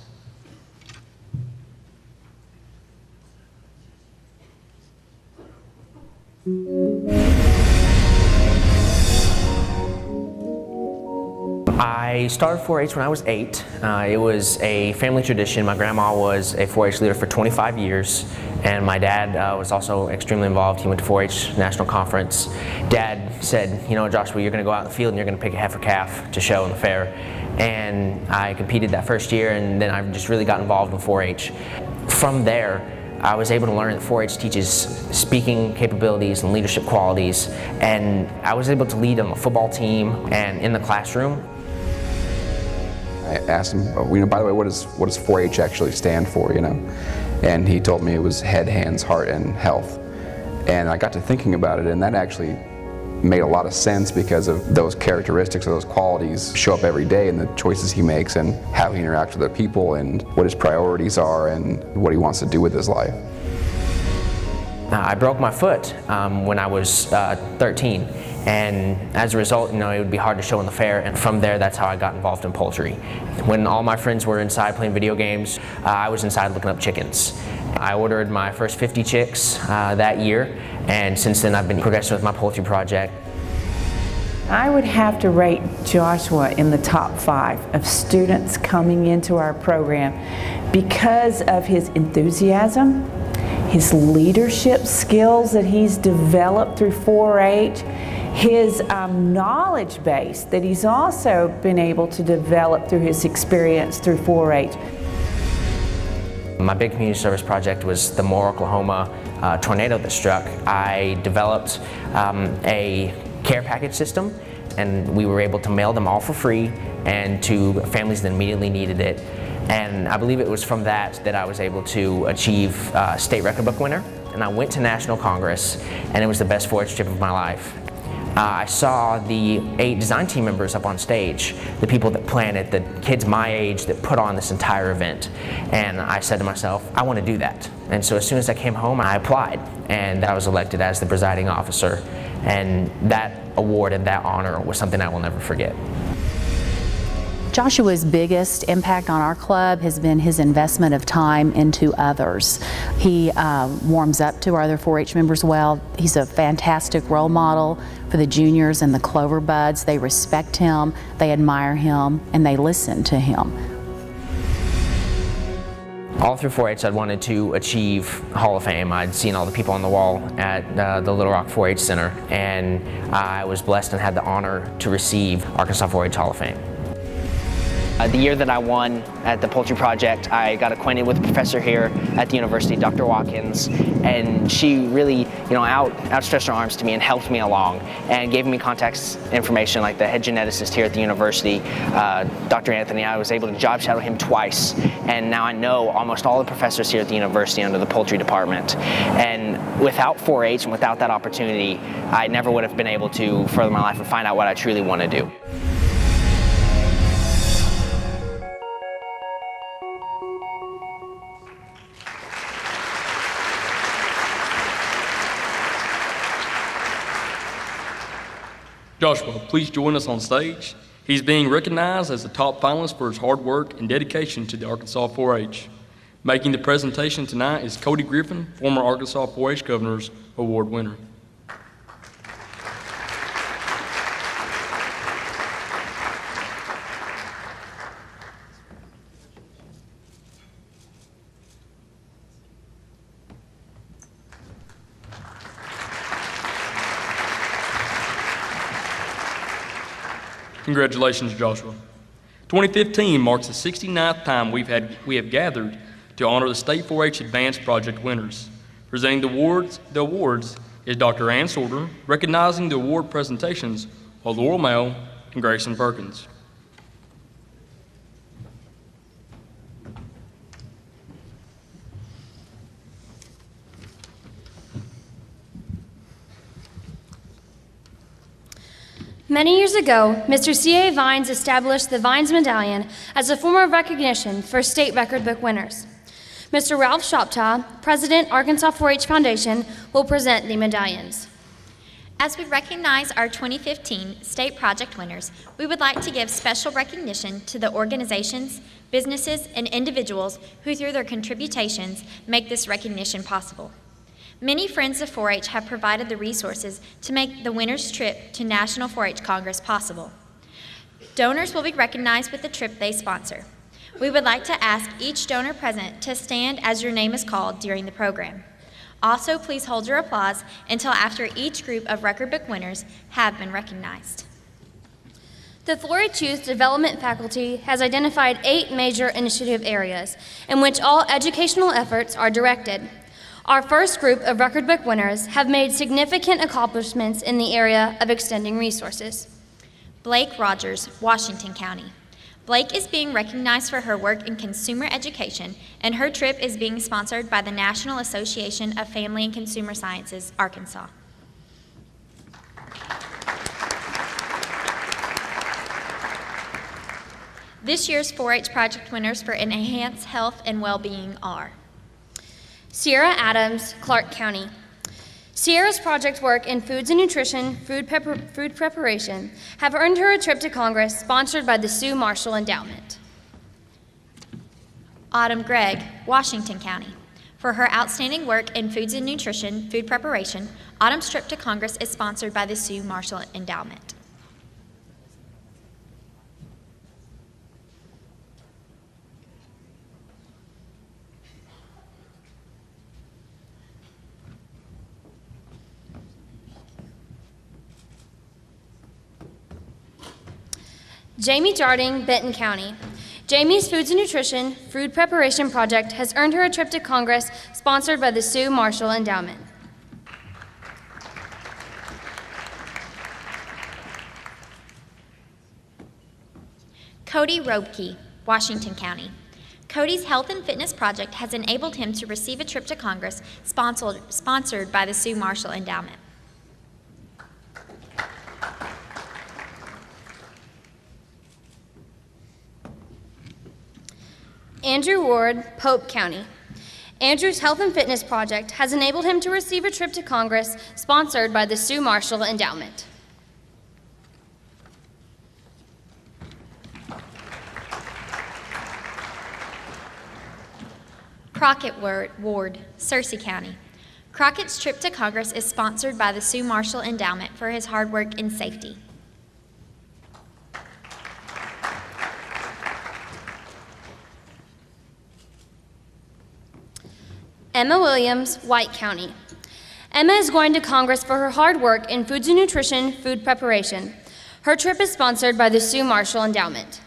Speaker 5: I started 4-H when I was 8. It was a family tradition. My grandma was a 4-H leader for 25 years, and my dad was also extremely involved. He went to 4-H National Conference. Dad said, you know, Joshua, you're going to go out in the field and you're going to pick a heifer calf to show in the fair. And I competed that first year, and then I just really got involved in 4-H. From there, I was able to learn that 4-H teaches speaking capabilities and leadership qualities, and I was able to lead on the football team and in the classroom.
Speaker 6: I asked him, you know, by the way, what does 4-H actually stand for, you know? And he told me it was head, hands, heart, and health. And I got to thinking about it, and that actually made a lot of sense because of those characteristics, of those qualities show up every day in the choices he makes and how he interacts with other people and what his priorities are and what he wants to do with his life.
Speaker 5: I broke my foot when I was 13, and as a result, you know, it would be hard to show in the fair, and from there, that's how I got involved in poultry. When all my friends were inside playing video games, I was inside looking up chickens. I ordered my first 50 chicks that year, and since then I've been progressing with my poultry project.
Speaker 24: I would have to rate Joshua in the top 5 of students coming into our program because of his enthusiasm, his leadership skills that he's developed through 4-H, his knowledge base that he's also been able to develop through his experience through 4-H.
Speaker 5: My big community service project was the Moore, Oklahoma tornado that struck. I developed a care package system, and we were able to mail them all for free and to families that immediately needed it. And I believe it was from that I was able to achieve state record book winner. And I went to National Congress, and it was the best 4-H trip of my life. I saw the 8 design team members up on stage, the people that planned it, the kids my age that put on this entire event. And I said to myself, I want to do that. And so as soon as I came home, I applied, and I was elected as the presiding officer. And that award and that honor was something I will never forget.
Speaker 25: Joshua's biggest impact on our club has been his investment of time into others. He warms up to our other 4-H members well. He's a fantastic role model for the juniors and the Clover Buds. They respect him, they admire him, and they listen to him.
Speaker 5: All through 4-H, I'd wanted to achieve Hall of Fame. I'd seen all the people on the wall at the Little Rock 4-H Center, and I was blessed and had the honor to receive Arkansas 4-H Hall of Fame. The year that I won at the Poultry Project, I got acquainted with a professor here at the university, Dr. Watkins, and she really, outstretched her arms to me and helped me along and gave me contact information like the head geneticist here at the university, Dr. Anthony. I was able to job shadow him twice, and now I know almost all the professors here at the university under the poultry department. And without 4-H and without that opportunity, I never would have been able to further my life and find out what I truly want to do.
Speaker 1: Joshua, please join us on stage. He's being recognized as the top finalist for his hard work and dedication to the Arkansas 4-H. Making the presentation tonight is Cody Griffin, former Arkansas 4-H Governor's Award winner. Congratulations, Joshua. 2015 marks the 69th time we have gathered to honor the State 4-H Advanced Project winners. Presenting the awards is Dr. Ann Sorter, recognizing the award presentations are Laurel Mel and Grayson Perkins.
Speaker 8: Many years ago, Mr. C.A. Vines established the Vines Medallion as a form of recognition for state record book winners. Mr. Ralph Shoptaw, President, Arkansas 4-H Foundation, will present the medallions.
Speaker 7: As we recognize our 2015 state project winners, we would like to give special recognition to the organizations, businesses, and individuals who, through their contributions, make this recognition possible. Many Friends of 4-H have provided the resources to make the winner's trip to National 4-H Congress possible. Donors will be recognized with the trip they sponsor. We would like to ask each donor present to stand as your name is called during the program. Also, please hold your applause until after each group of record book winners have been recognized.
Speaker 8: The 4-H Youth Development Faculty has identified 8 major initiative areas in which all educational efforts are directed. Our first group of record book winners have made significant accomplishments in the area of extending resources.
Speaker 7: Blake Rogers, Washington County. Blake is being recognized for her work in consumer education, and her trip is being sponsored by the National Association of Family and Consumer Sciences, Arkansas. This year's 4-H project winners for Enhanced Health and Well-Being are
Speaker 8: Sierra Adams, Clark County. Sierra's project work in foods and nutrition, food preparation, have earned her a trip to Congress sponsored by the Sue Marshall Endowment.
Speaker 7: Autumn Gregg, Washington County. For her outstanding work in foods and nutrition, food preparation, Autumn's trip to Congress is sponsored by the Sue Marshall Endowment.
Speaker 8: Jamie Jarding, Benton County. Jamie's Foods and Nutrition Food Preparation Project has earned her a trip to Congress sponsored by the Sue Marshall Endowment.
Speaker 7: Cody Robke, Washington County. Cody's Health and Fitness Project has enabled him to receive a trip to Congress sponsored by the Sue Marshall Endowment.
Speaker 8: Andrew Ward, Pope County. Andrew's Health and Fitness Project has enabled him to receive a trip to Congress sponsored by the Sue Marshall Endowment.
Speaker 7: Crockett Ward, Searcy County. Crockett's trip to Congress is sponsored by the Sue Marshall Endowment for his hard work in safety.
Speaker 8: Emma Williams, White County. Emma is going to Congress for her hard work in foods and nutrition, food preparation. Her trip is sponsored by the Sue Marshall Endowment.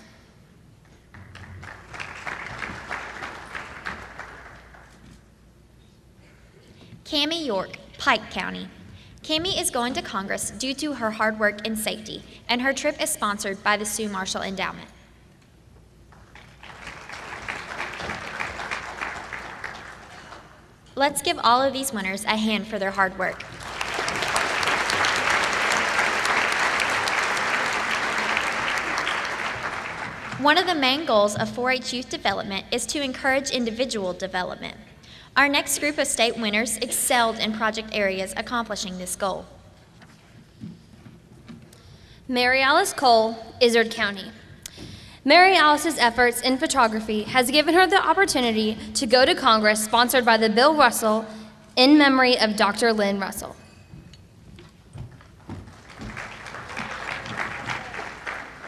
Speaker 7: Cammie York, Pike County. Cammie is going to Congress due to her hard work in safety, and her trip is sponsored by the Sue Marshall Endowment. Let's give all of these winners a hand for their hard work. One of the main goals of 4-H youth development is to encourage individual development. Our next group of state winners excelled in project areas accomplishing this goal.
Speaker 8: Mary Alice Cole, Izard County. Mary Alice's efforts in photography has given her the opportunity to go to Congress sponsored by the Bill Russell in memory of Dr. Lynn Russell.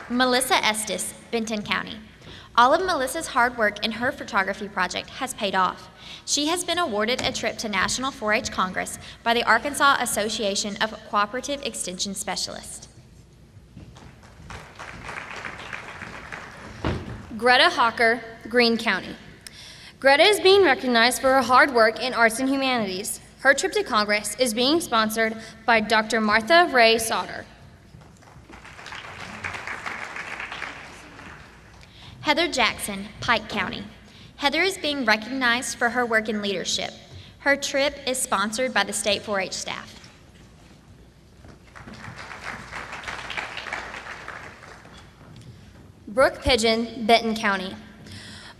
Speaker 7: Melissa Estes, Benton County. All of Melissa's hard work in her photography project has paid off. She has been awarded a trip to National 4-H Congress by the Arkansas Association of Cooperative Extension Specialists.
Speaker 8: Greta Hawker, Greene County. Greta is being recognized for her hard work in arts and humanities. Her trip to Congress is being sponsored by Dr. Martha Ray Sauter.
Speaker 7: Heather Jackson, Pike County. Heather is being recognized for her work in leadership. Her trip is sponsored by the state 4-H staff.
Speaker 8: Brooke Pigeon, Benton County.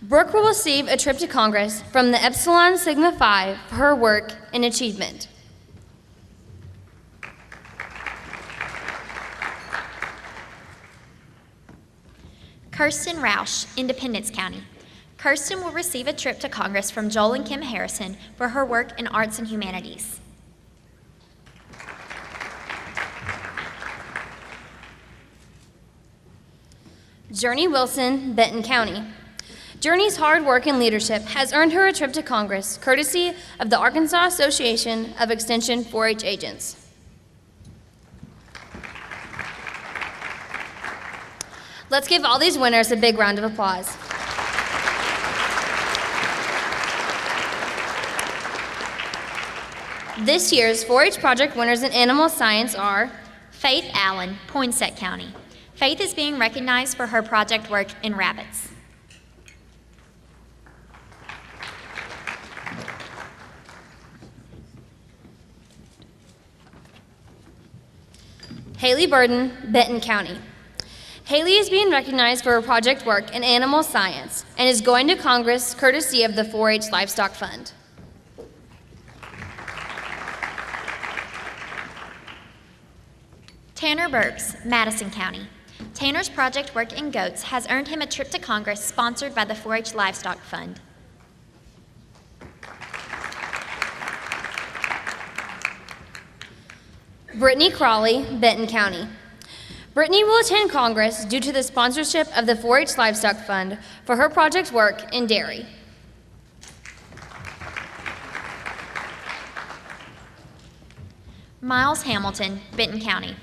Speaker 8: Brooke will receive a trip to Congress from the Epsilon Sigma Phi for her work in achievement.
Speaker 7: Kirsten Roush, Independence County. Kirsten will receive a trip to Congress from Joel and Kim Harrison for her work in arts and humanities.
Speaker 8: Journey Wilson, Benton County. Journey's hard work and leadership has earned her a trip to Congress, courtesy of the Arkansas Association of Extension 4-H agents. Let's give all these winners a big round of applause. This year's 4-H project winners in animal science are
Speaker 7: Faith Allen, Poinsett County. Faith is being recognized for her project work in rabbits.
Speaker 8: Haley Burden, Benton County. Haley is being recognized for her project work in animal science and is going to Congress courtesy of the 4-H Livestock Fund.
Speaker 7: Tanner Burks, Madison County. Tanner's project work in goats has earned him a trip to Congress sponsored by the 4-H Livestock Fund.
Speaker 8: Brittany Crawley, Benton County. Brittany will attend Congress due to the sponsorship of the 4-H Livestock Fund for her project work in dairy.
Speaker 7: Miles Hamilton, Benton County.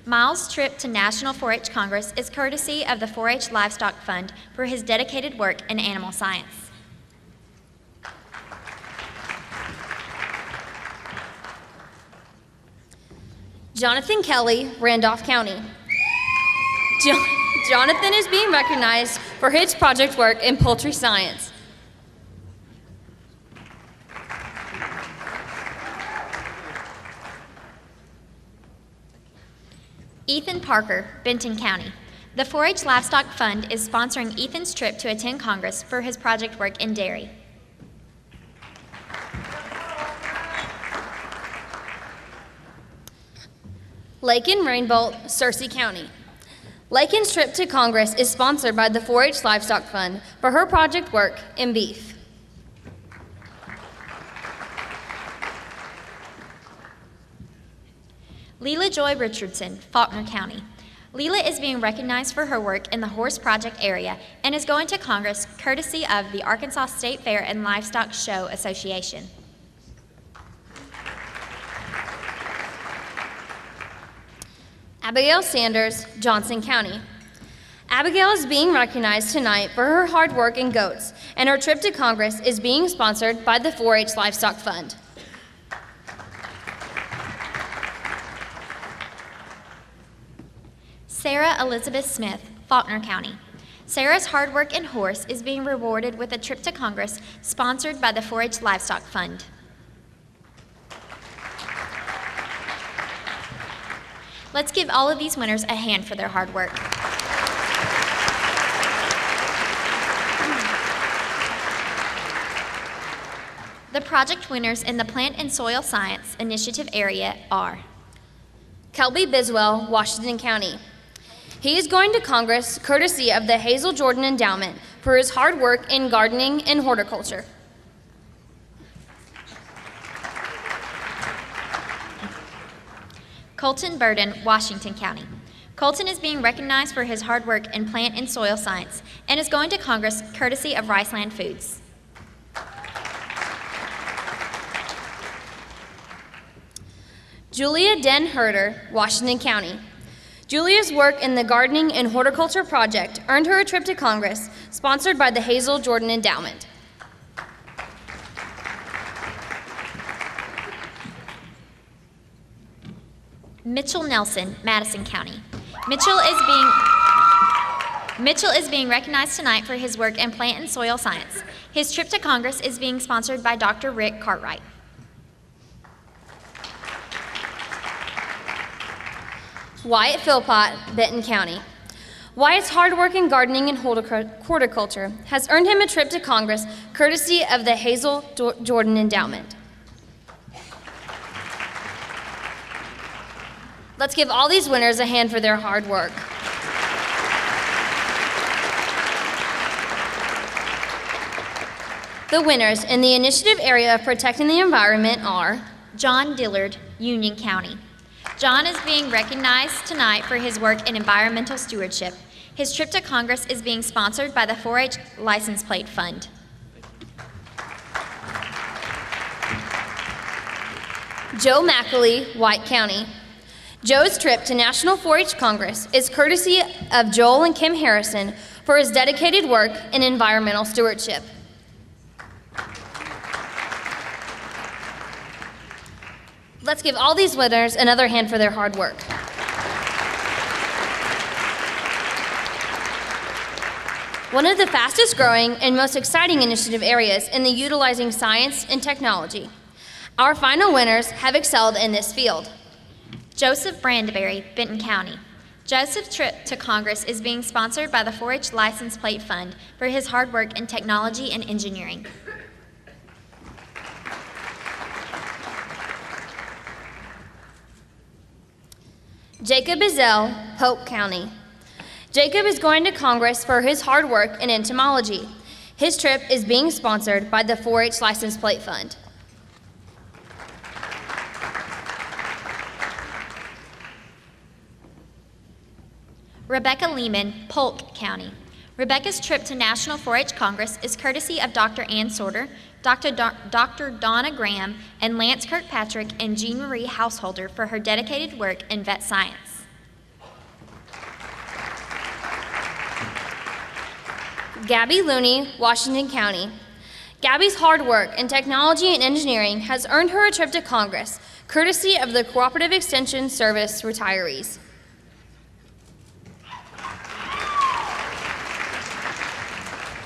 Speaker 7: Miles' trip to National 4-H Congress is courtesy of the 4-H Livestock Fund for his dedicated work in animal science.
Speaker 8: Jonathan Kelly, Randolph County. Jonathan is being recognized for his project work in poultry science.
Speaker 7: Ethan Parker, Benton County. The 4-H Livestock Fund is sponsoring Ethan's trip to attend Congress for his project work in dairy.
Speaker 8: Lakin Rainbolt, Searcy County. Lakin's trip to Congress is sponsored by the 4-H Livestock Fund for her project work in beef.
Speaker 7: Leela Joy Richardson, Faulkner County. Leela is being recognized for her work in the horse project area and is going to Congress courtesy of the Arkansas State Fair and Livestock Show Association.
Speaker 8: Abigail Sanders, Johnson County. Abigail is being recognized tonight for her hard work in goats, and her trip to Congress is being sponsored by the 4-H Livestock Fund.
Speaker 7: Sarah Elizabeth Smith, Faulkner County. Sarah's hard work and horse is being rewarded with a trip to Congress sponsored by the 4-H Livestock Fund. Let's give all of these winners a hand for their hard work. The project winners in the Plant and Soil Science Initiative area are
Speaker 8: Kelby Biswell, Washington County. He is going to Congress courtesy of the Hazel Jordan Endowment for his hard work in gardening and horticulture.
Speaker 7: Colton Burden, Washington County. Colton is being recognized for his hard work in plant and soil science and is going to Congress courtesy of Riceland Foods.
Speaker 8: Julia Den Herder, Washington County. Julia's work in the gardening and horticulture project earned her a trip to Congress, sponsored by the Hazel Jordan Endowment.
Speaker 7: Mitchell Nelson, Madison County. Mitchell is being recognized tonight for his work in plant and soil science. His trip to Congress is being sponsored by Dr. Rick Cartwright.
Speaker 8: Wyatt Philpott, Benton County. Wyatt's hard work in gardening and horticulture has earned him a trip to Congress courtesy of the Hazel Jordan Endowment. Let's give all these winners a hand for their hard work. The winners in the initiative area of protecting the environment are
Speaker 7: John Dillard, Union County. John is being recognized tonight for his work in environmental stewardship. His trip to Congress is being sponsored by the 4-H License Plate Fund.
Speaker 8: Joe McAlee, White County. Joe's trip to National 4-H Congress is courtesy of Joel and Kim Harrison for his dedicated work in environmental stewardship. Let's give all these winners another hand for their hard work. One of the fastest growing and most exciting initiative areas in the utilizing science and technology. Our final winners have excelled in this field.
Speaker 7: Joseph Brandeberry, Benton County. Joseph's trip to Congress is being sponsored by the 4-H License Plate Fund for his hard work in technology and engineering.
Speaker 8: Jacob Izell, Hope County. Jacob is going to Congress for his hard work in entomology. His trip is being sponsored by the 4-H License Plate Fund.
Speaker 7: Rebecca Lehman, Polk County. Rebecca's trip to National 4-H Congress is courtesy of Dr. Ann Sorter, Dr. Donna Graham, and Lance Kirkpatrick and Jean Marie Householder for her dedicated work in vet science.
Speaker 8: Gabby Looney, Washington County. Gabby's hard work in technology and engineering has earned her a trip to Congress, courtesy of the Cooperative Extension Service retirees.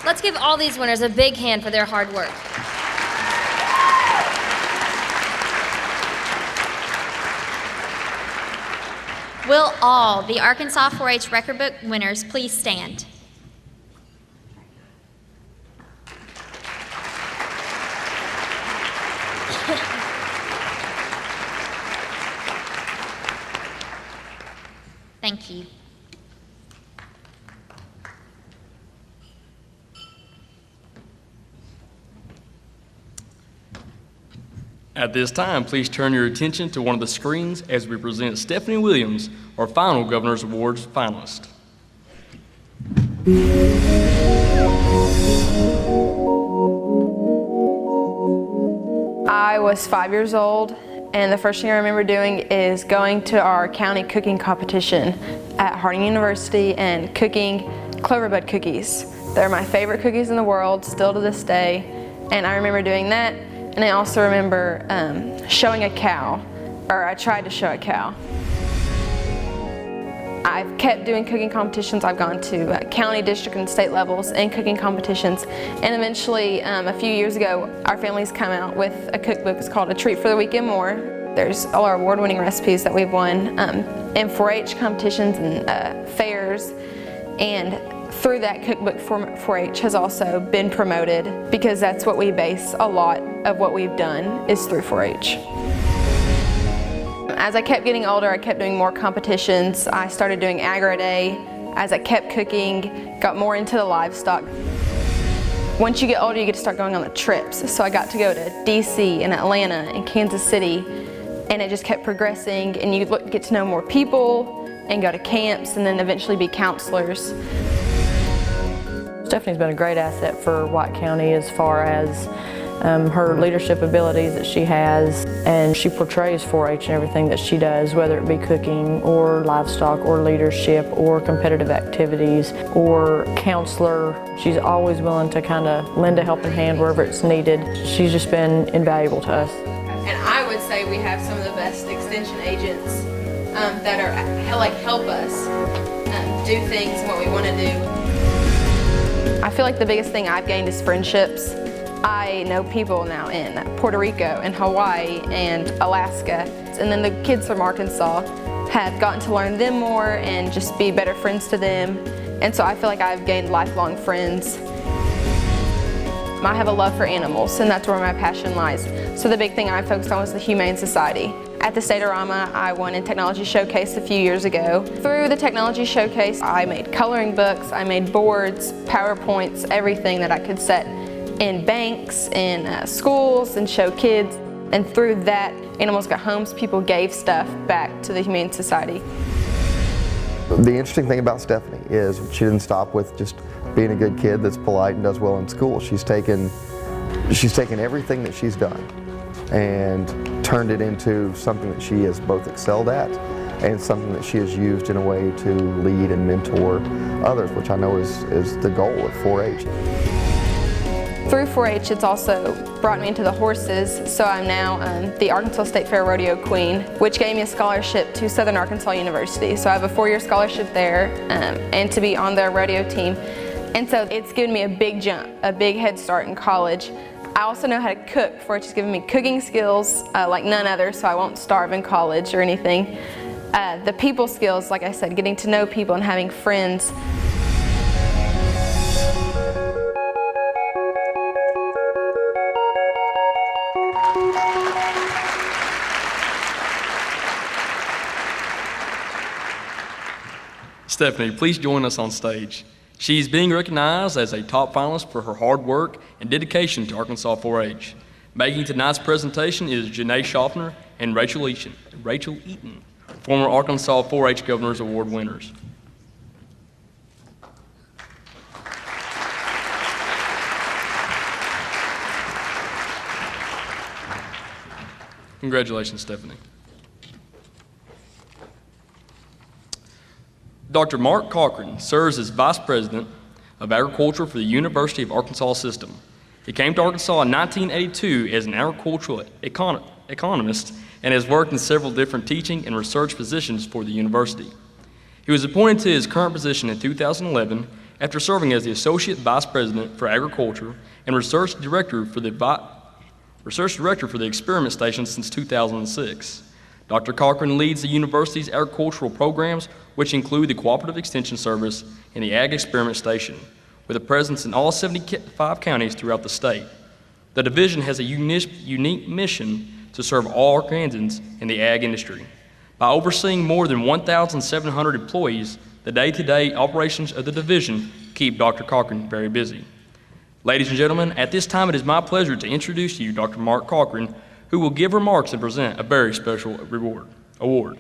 Speaker 8: Let's give all these winners a big hand for their hard work.
Speaker 7: Will all the Arkansas 4-H record book winners please stand? Thank you.
Speaker 1: At this time, please turn your attention to one of the screens as we present Stephanie Williams, our final Governor's Awards finalist.
Speaker 9: I was 5 years old And the first thing I remember doing is going to our county cooking competition at Harding University and cooking Cloverbud cookies. They're my favorite cookies in the world, still to this day. And I remember doing that. And I also remember showing a cow, or I tried to show a cow. I've kept doing cooking competitions. I've gone to county, district, and state levels in cooking competitions. And eventually, a few years ago, our family's come out with a cookbook. It's called A Treat for the Week and More. There's all our award-winning recipes that we've won in 4-H competitions and fairs. And through that cookbook, 4-H has also been promoted because that's what we base a lot of what we've done is through 4-H. As I kept getting older, I kept doing more competitions. I started doing Agri-Day. As I kept cooking, got more into the livestock. Once you get older, you get to start going on the trips. So I got to go to DC and Atlanta and Kansas City, and it just kept progressing, and you get to know more people and go to camps and then eventually be counselors.
Speaker 10: Stephanie's been a great asset for White County as far as her leadership abilities that she has, and she portrays 4-H in everything that she does, whether it be cooking or livestock or leadership or competitive activities or counselor. She's always willing to kind of lend a helping hand wherever it's needed. She's just been invaluable to us.
Speaker 9: And I would say we have some of the best extension agents that are help us do things and what we want to do. I feel like the biggest thing I've gained is friendships. I know people now in Puerto Rico and Hawaii and Alaska, and then the kids from Arkansas have gotten to learn them more and just be better friends to them, and so I feel like I've gained lifelong friends. I have a love for animals, and that's where my passion lies. So the big thing I focused on was the Humane Society. At the State-A-Rama, I won in Technology Showcase a few years ago. Through the Technology Showcase, I made coloring books, I made boards, PowerPoints, everything that I could set in banks, in schools, and show kids. And through that, Animals Got Homes, people gave stuff back to the Humane Society.
Speaker 11: The interesting thing about Stephanie is she didn't stop with just being a good kid that's polite and does well in school. She's taken everything that she's done and turned it into something that she has both excelled at and something that she has used in a way to lead and mentor others, which I know is the goal of 4-H.
Speaker 9: Through 4-H, it's also brought me into the horses, so I'm now the Arkansas State Fair Rodeo Queen, which gave me a scholarship to Southern Arkansas University. So I have a 4-year scholarship there and to be on their rodeo team. And so it's given me a big jump, a big head start in college. I also know how to cook. 4-H has given me cooking skills like none other, so I won't starve in college or anything. The people skills, like I said, getting to know people and having friends.
Speaker 1: Stephanie, please join us on stage. She's being recognized as a top finalist for her hard work and dedication to Arkansas 4-H. Making tonight's presentation is Janae Schaffner and Rachel Eaton, former Arkansas 4-H Governor's Award winners. Congratulations, Stephanie. Dr. Mark Cochran serves as Vice President of Agriculture for the University of Arkansas System. He came to Arkansas in 1982 as an agricultural economist and has worked in several different teaching and research positions for the university. He was appointed to his current position in 2011 after serving as the Associate Vice President for Agriculture and Research Director for the Experiment Station since 2006. Dr. Cochran leads the university's agricultural programs, which include the Cooperative Extension Service and the Ag Experiment Station, with a presence in all 75 counties throughout the state. The division has a unique mission to serve all Arkansans in the ag industry. By overseeing more than 1,700 employees, the day-to-day operations of the division keep Dr. Cochran very busy. Ladies and gentlemen, at this time it is my pleasure to introduce to you Dr. Mark Cochran, who will give remarks and present a very special award.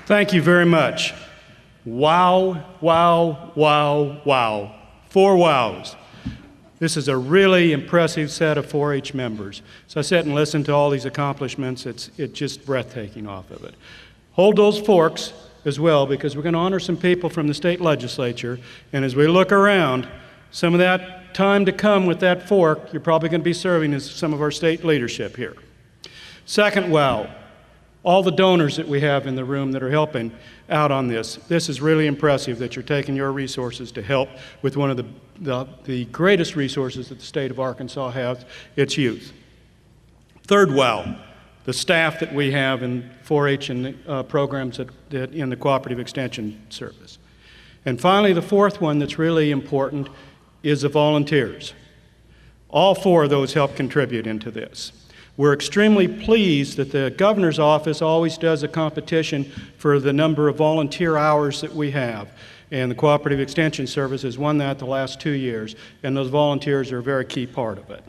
Speaker 12: Thank you very much. Wow, wow, wow, wow. 4 wows. This is a really impressive set of 4-H members. So I sat and listened to all these accomplishments. It's just breathtaking off of it. Hold those forks as well, because we're going to honor some people from the state legislature. And as we look around, some of that time to come with that fork, you're probably going to be serving as some of our state leadership here. Second wow, all the donors that we have in the room that are helping out on this. This is really impressive that you're taking your resources to help with one of the greatest resources that the state of Arkansas has, its youth. Third wow, the staff that we have in 4-H and programs that in the Cooperative Extension Service. And finally, the fourth one that's really important is the volunteers. All 4 of those help contribute into this. We're extremely pleased that the governor's office always does a competition for the number of volunteer hours that we have. And the Cooperative Extension Service has won that the last 2 years, and those volunteers are a very key part of it.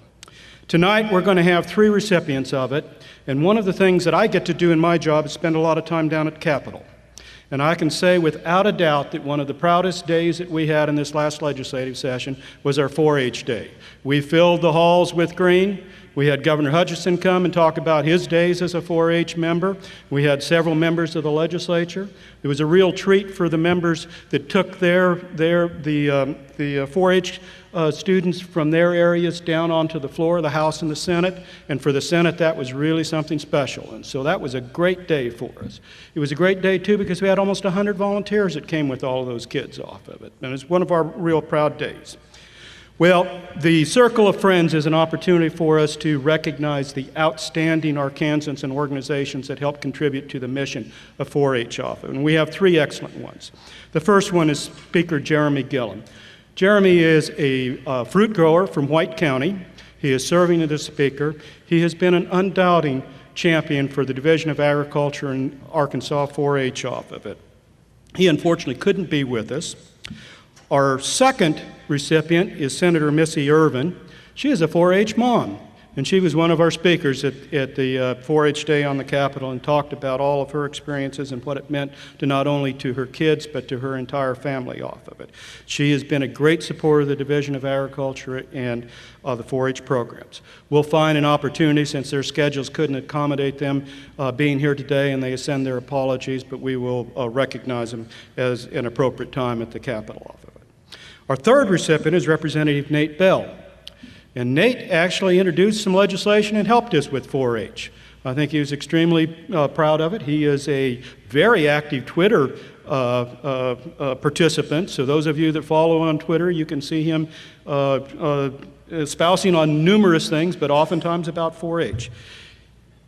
Speaker 12: Tonight, we're going to have 3 recipients of it, and one of the things that I get to do in my job is spend a lot of time down at Capitol. And I can say without a doubt that one of the proudest days that we had in this last legislative session was our 4-H day. We filled the halls with green. We had Governor Hutchinson come and talk about his days as a 4-H member. We had several members of the legislature. It was a real treat for the members that took the 4-H students from their areas down onto the floor of the House and the Senate. And for the Senate, that was really something special. And so that was a great day for us. It was a great day, too, because we had almost 100 volunteers that came with all of those kids off of it. And it's one of our real proud days. Well, the Circle of Friends is an opportunity for us to recognize the outstanding Arkansans and organizations that help contribute to the mission of 4-H off of it. And we have 3 excellent ones. The first one is Speaker Jeremy Gillum. Jeremy is a fruit grower from White County. He is serving as a speaker. He has been an undoubting champion for the Division of Agriculture in Arkansas 4-H off of it. He unfortunately couldn't be with us. Our second recipient is Senator Missy Irvin. She is a 4-H mom, and she was one of our speakers at the 4-H Day on the Capitol and talked about all of her experiences and what it meant to not only to her kids, but to her entire family off of it. She has been a great supporter of the Division of Agriculture and the 4-H programs. We'll find an opportunity, since their schedules couldn't accommodate them being here today, and they send their apologies, but we will recognize them as an appropriate time at the Capitol off of it. Our third recipient is Representative Nate Bell. And Nate actually introduced some legislation and helped us with 4-H. I think he was extremely proud of it. He is a very active Twitter participant. So those of you that follow on Twitter, you can see him espousing on numerous things, but oftentimes about 4-H.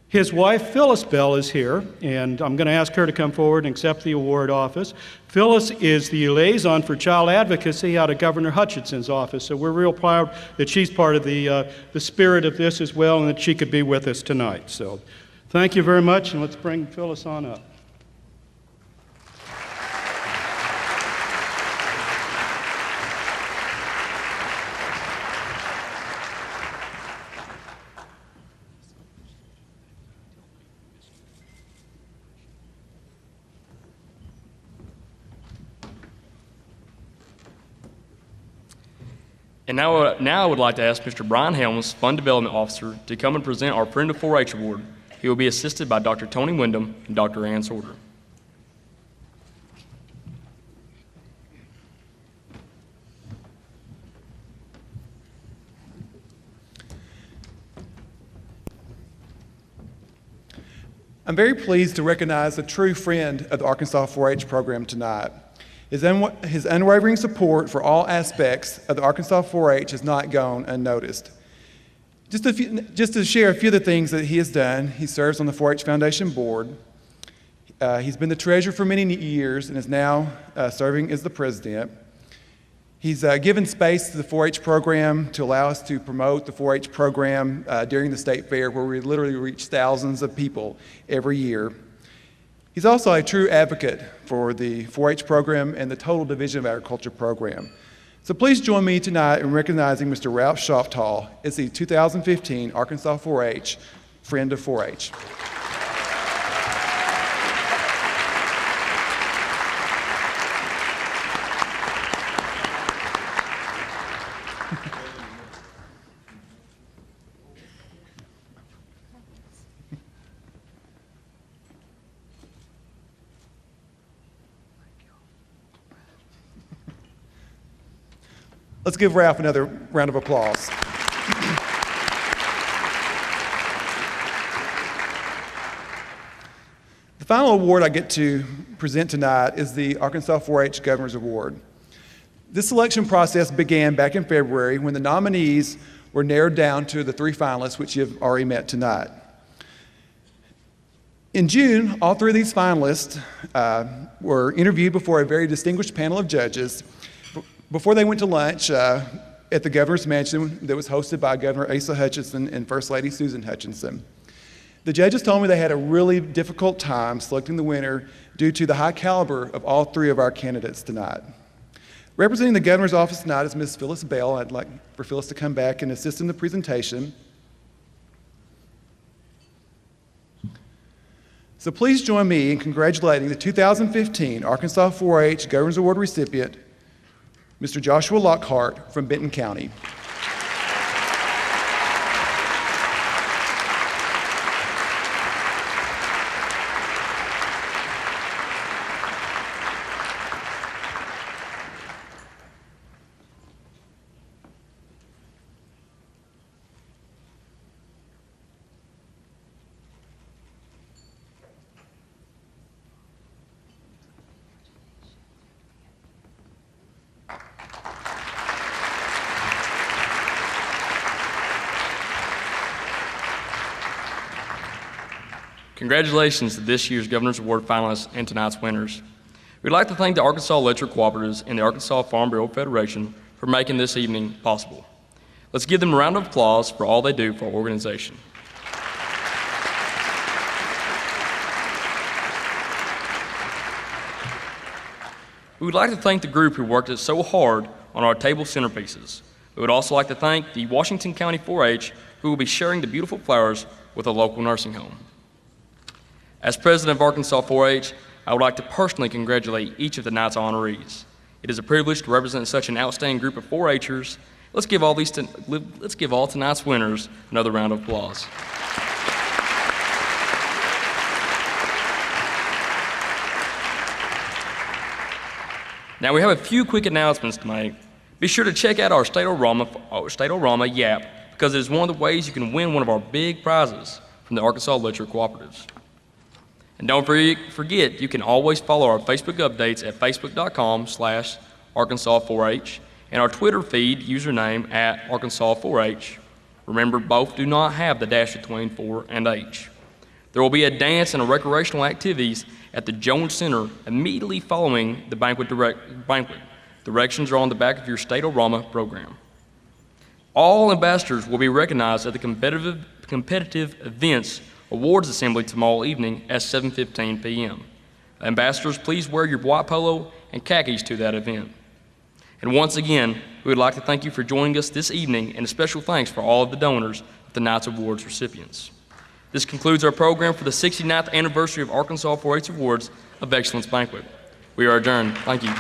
Speaker 12: His wife, Phyllis Bell, is here, and I'm going to ask her to come forward and accept the award office. Phyllis is the liaison for child advocacy out of Governor Hutchinson's office, so we're real proud that she's part of the spirit of this as well, and that she could be with us tonight. So thank you very much, and let's bring Phyllis on up.
Speaker 1: And now I would like to ask Mr. Brian Helms, Fund Development Officer, to come and present our Friend of 4-H Award. He will be assisted by Dr. Tony Wyndham and Dr. Ann Sorter.
Speaker 13: I'm very pleased to recognize a true friend of the Arkansas 4-H program tonight. His unwavering support for all aspects of the Arkansas 4-H has not gone unnoticed. Just to share a few of the things that he has done, he serves on the 4-H Foundation Board. He's been the treasurer for many years and is now serving as the president. He's given space to the 4-H program to allow us to promote the 4-H program during the state fair, where we literally reach thousands of people every year. He's also a true advocate for the 4-H program and the total Division of Agriculture program. So please join me tonight in recognizing Mr. Ralph Schofthal as the 2015 Arkansas 4-H Friend of 4-H. Let's give Ralph another round of applause. The final award I get to present tonight is the Arkansas 4-H Governor's Award. This selection process began back in February when the nominees were narrowed down to the 3 finalists, which you've already met tonight. In June, all 3 of these finalists were interviewed before a very distinguished panel of judges before they went to lunch at the Governor's Mansion that was hosted by Governor Asa Hutchinson and First Lady Susan Hutchinson. The judges told me they had a really difficult time selecting the winner due to the high caliber of all 3 of our candidates tonight. Representing the Governor's office tonight is Ms. Phyllis Bell. I'd like for Phyllis to come back and assist in the presentation. So please join me in congratulating the 2015 Arkansas 4-H Governor's Award recipient, Mr. Joshua Lockhart from Benton County.
Speaker 1: Congratulations to this year's Governor's Award finalists and tonight's winners. We'd like to thank the Arkansas Electric Cooperatives and the Arkansas Farm Bureau Federation for making this evening possible. Let's give them a round of applause for all they do for our organization. We would like to thank the group who worked so hard on our table centerpieces. We would also like to thank the Washington County 4-H, who will be sharing the beautiful flowers with a local nursing home. As president of Arkansas 4-H, I would like to personally congratulate each of tonight's honorees. It is a privilege to represent such an outstanding group of 4-Hers. Let's give all tonight's winners another round of applause. Now we have a few quick announcements to make. Be sure to check out our State-O-Rama Yap, because it is one of the ways you can win one of our big prizes from the Arkansas Electric Cooperatives. And don't forget, you can always follow our Facebook updates at facebook.com/Arkansas4H and our Twitter feed username at Arkansas4H. Remember, both do not have the dash between 4 and H. There will be a dance and recreational activities at the Jones Center immediately following the banquet. Directions are on the back of your State-O-Rama program. All ambassadors will be recognized at the competitive events awards assembly tomorrow evening at 7:15 p.m. Ambassadors, please wear your white polo and khakis to that event. And once again, we would like to thank you for joining us this evening, and a special thanks for all of the donors of tonight's awards recipients. This concludes our program for the 69th anniversary of Arkansas 4-H Awards of Excellence Banquet. We are adjourned. Thank you.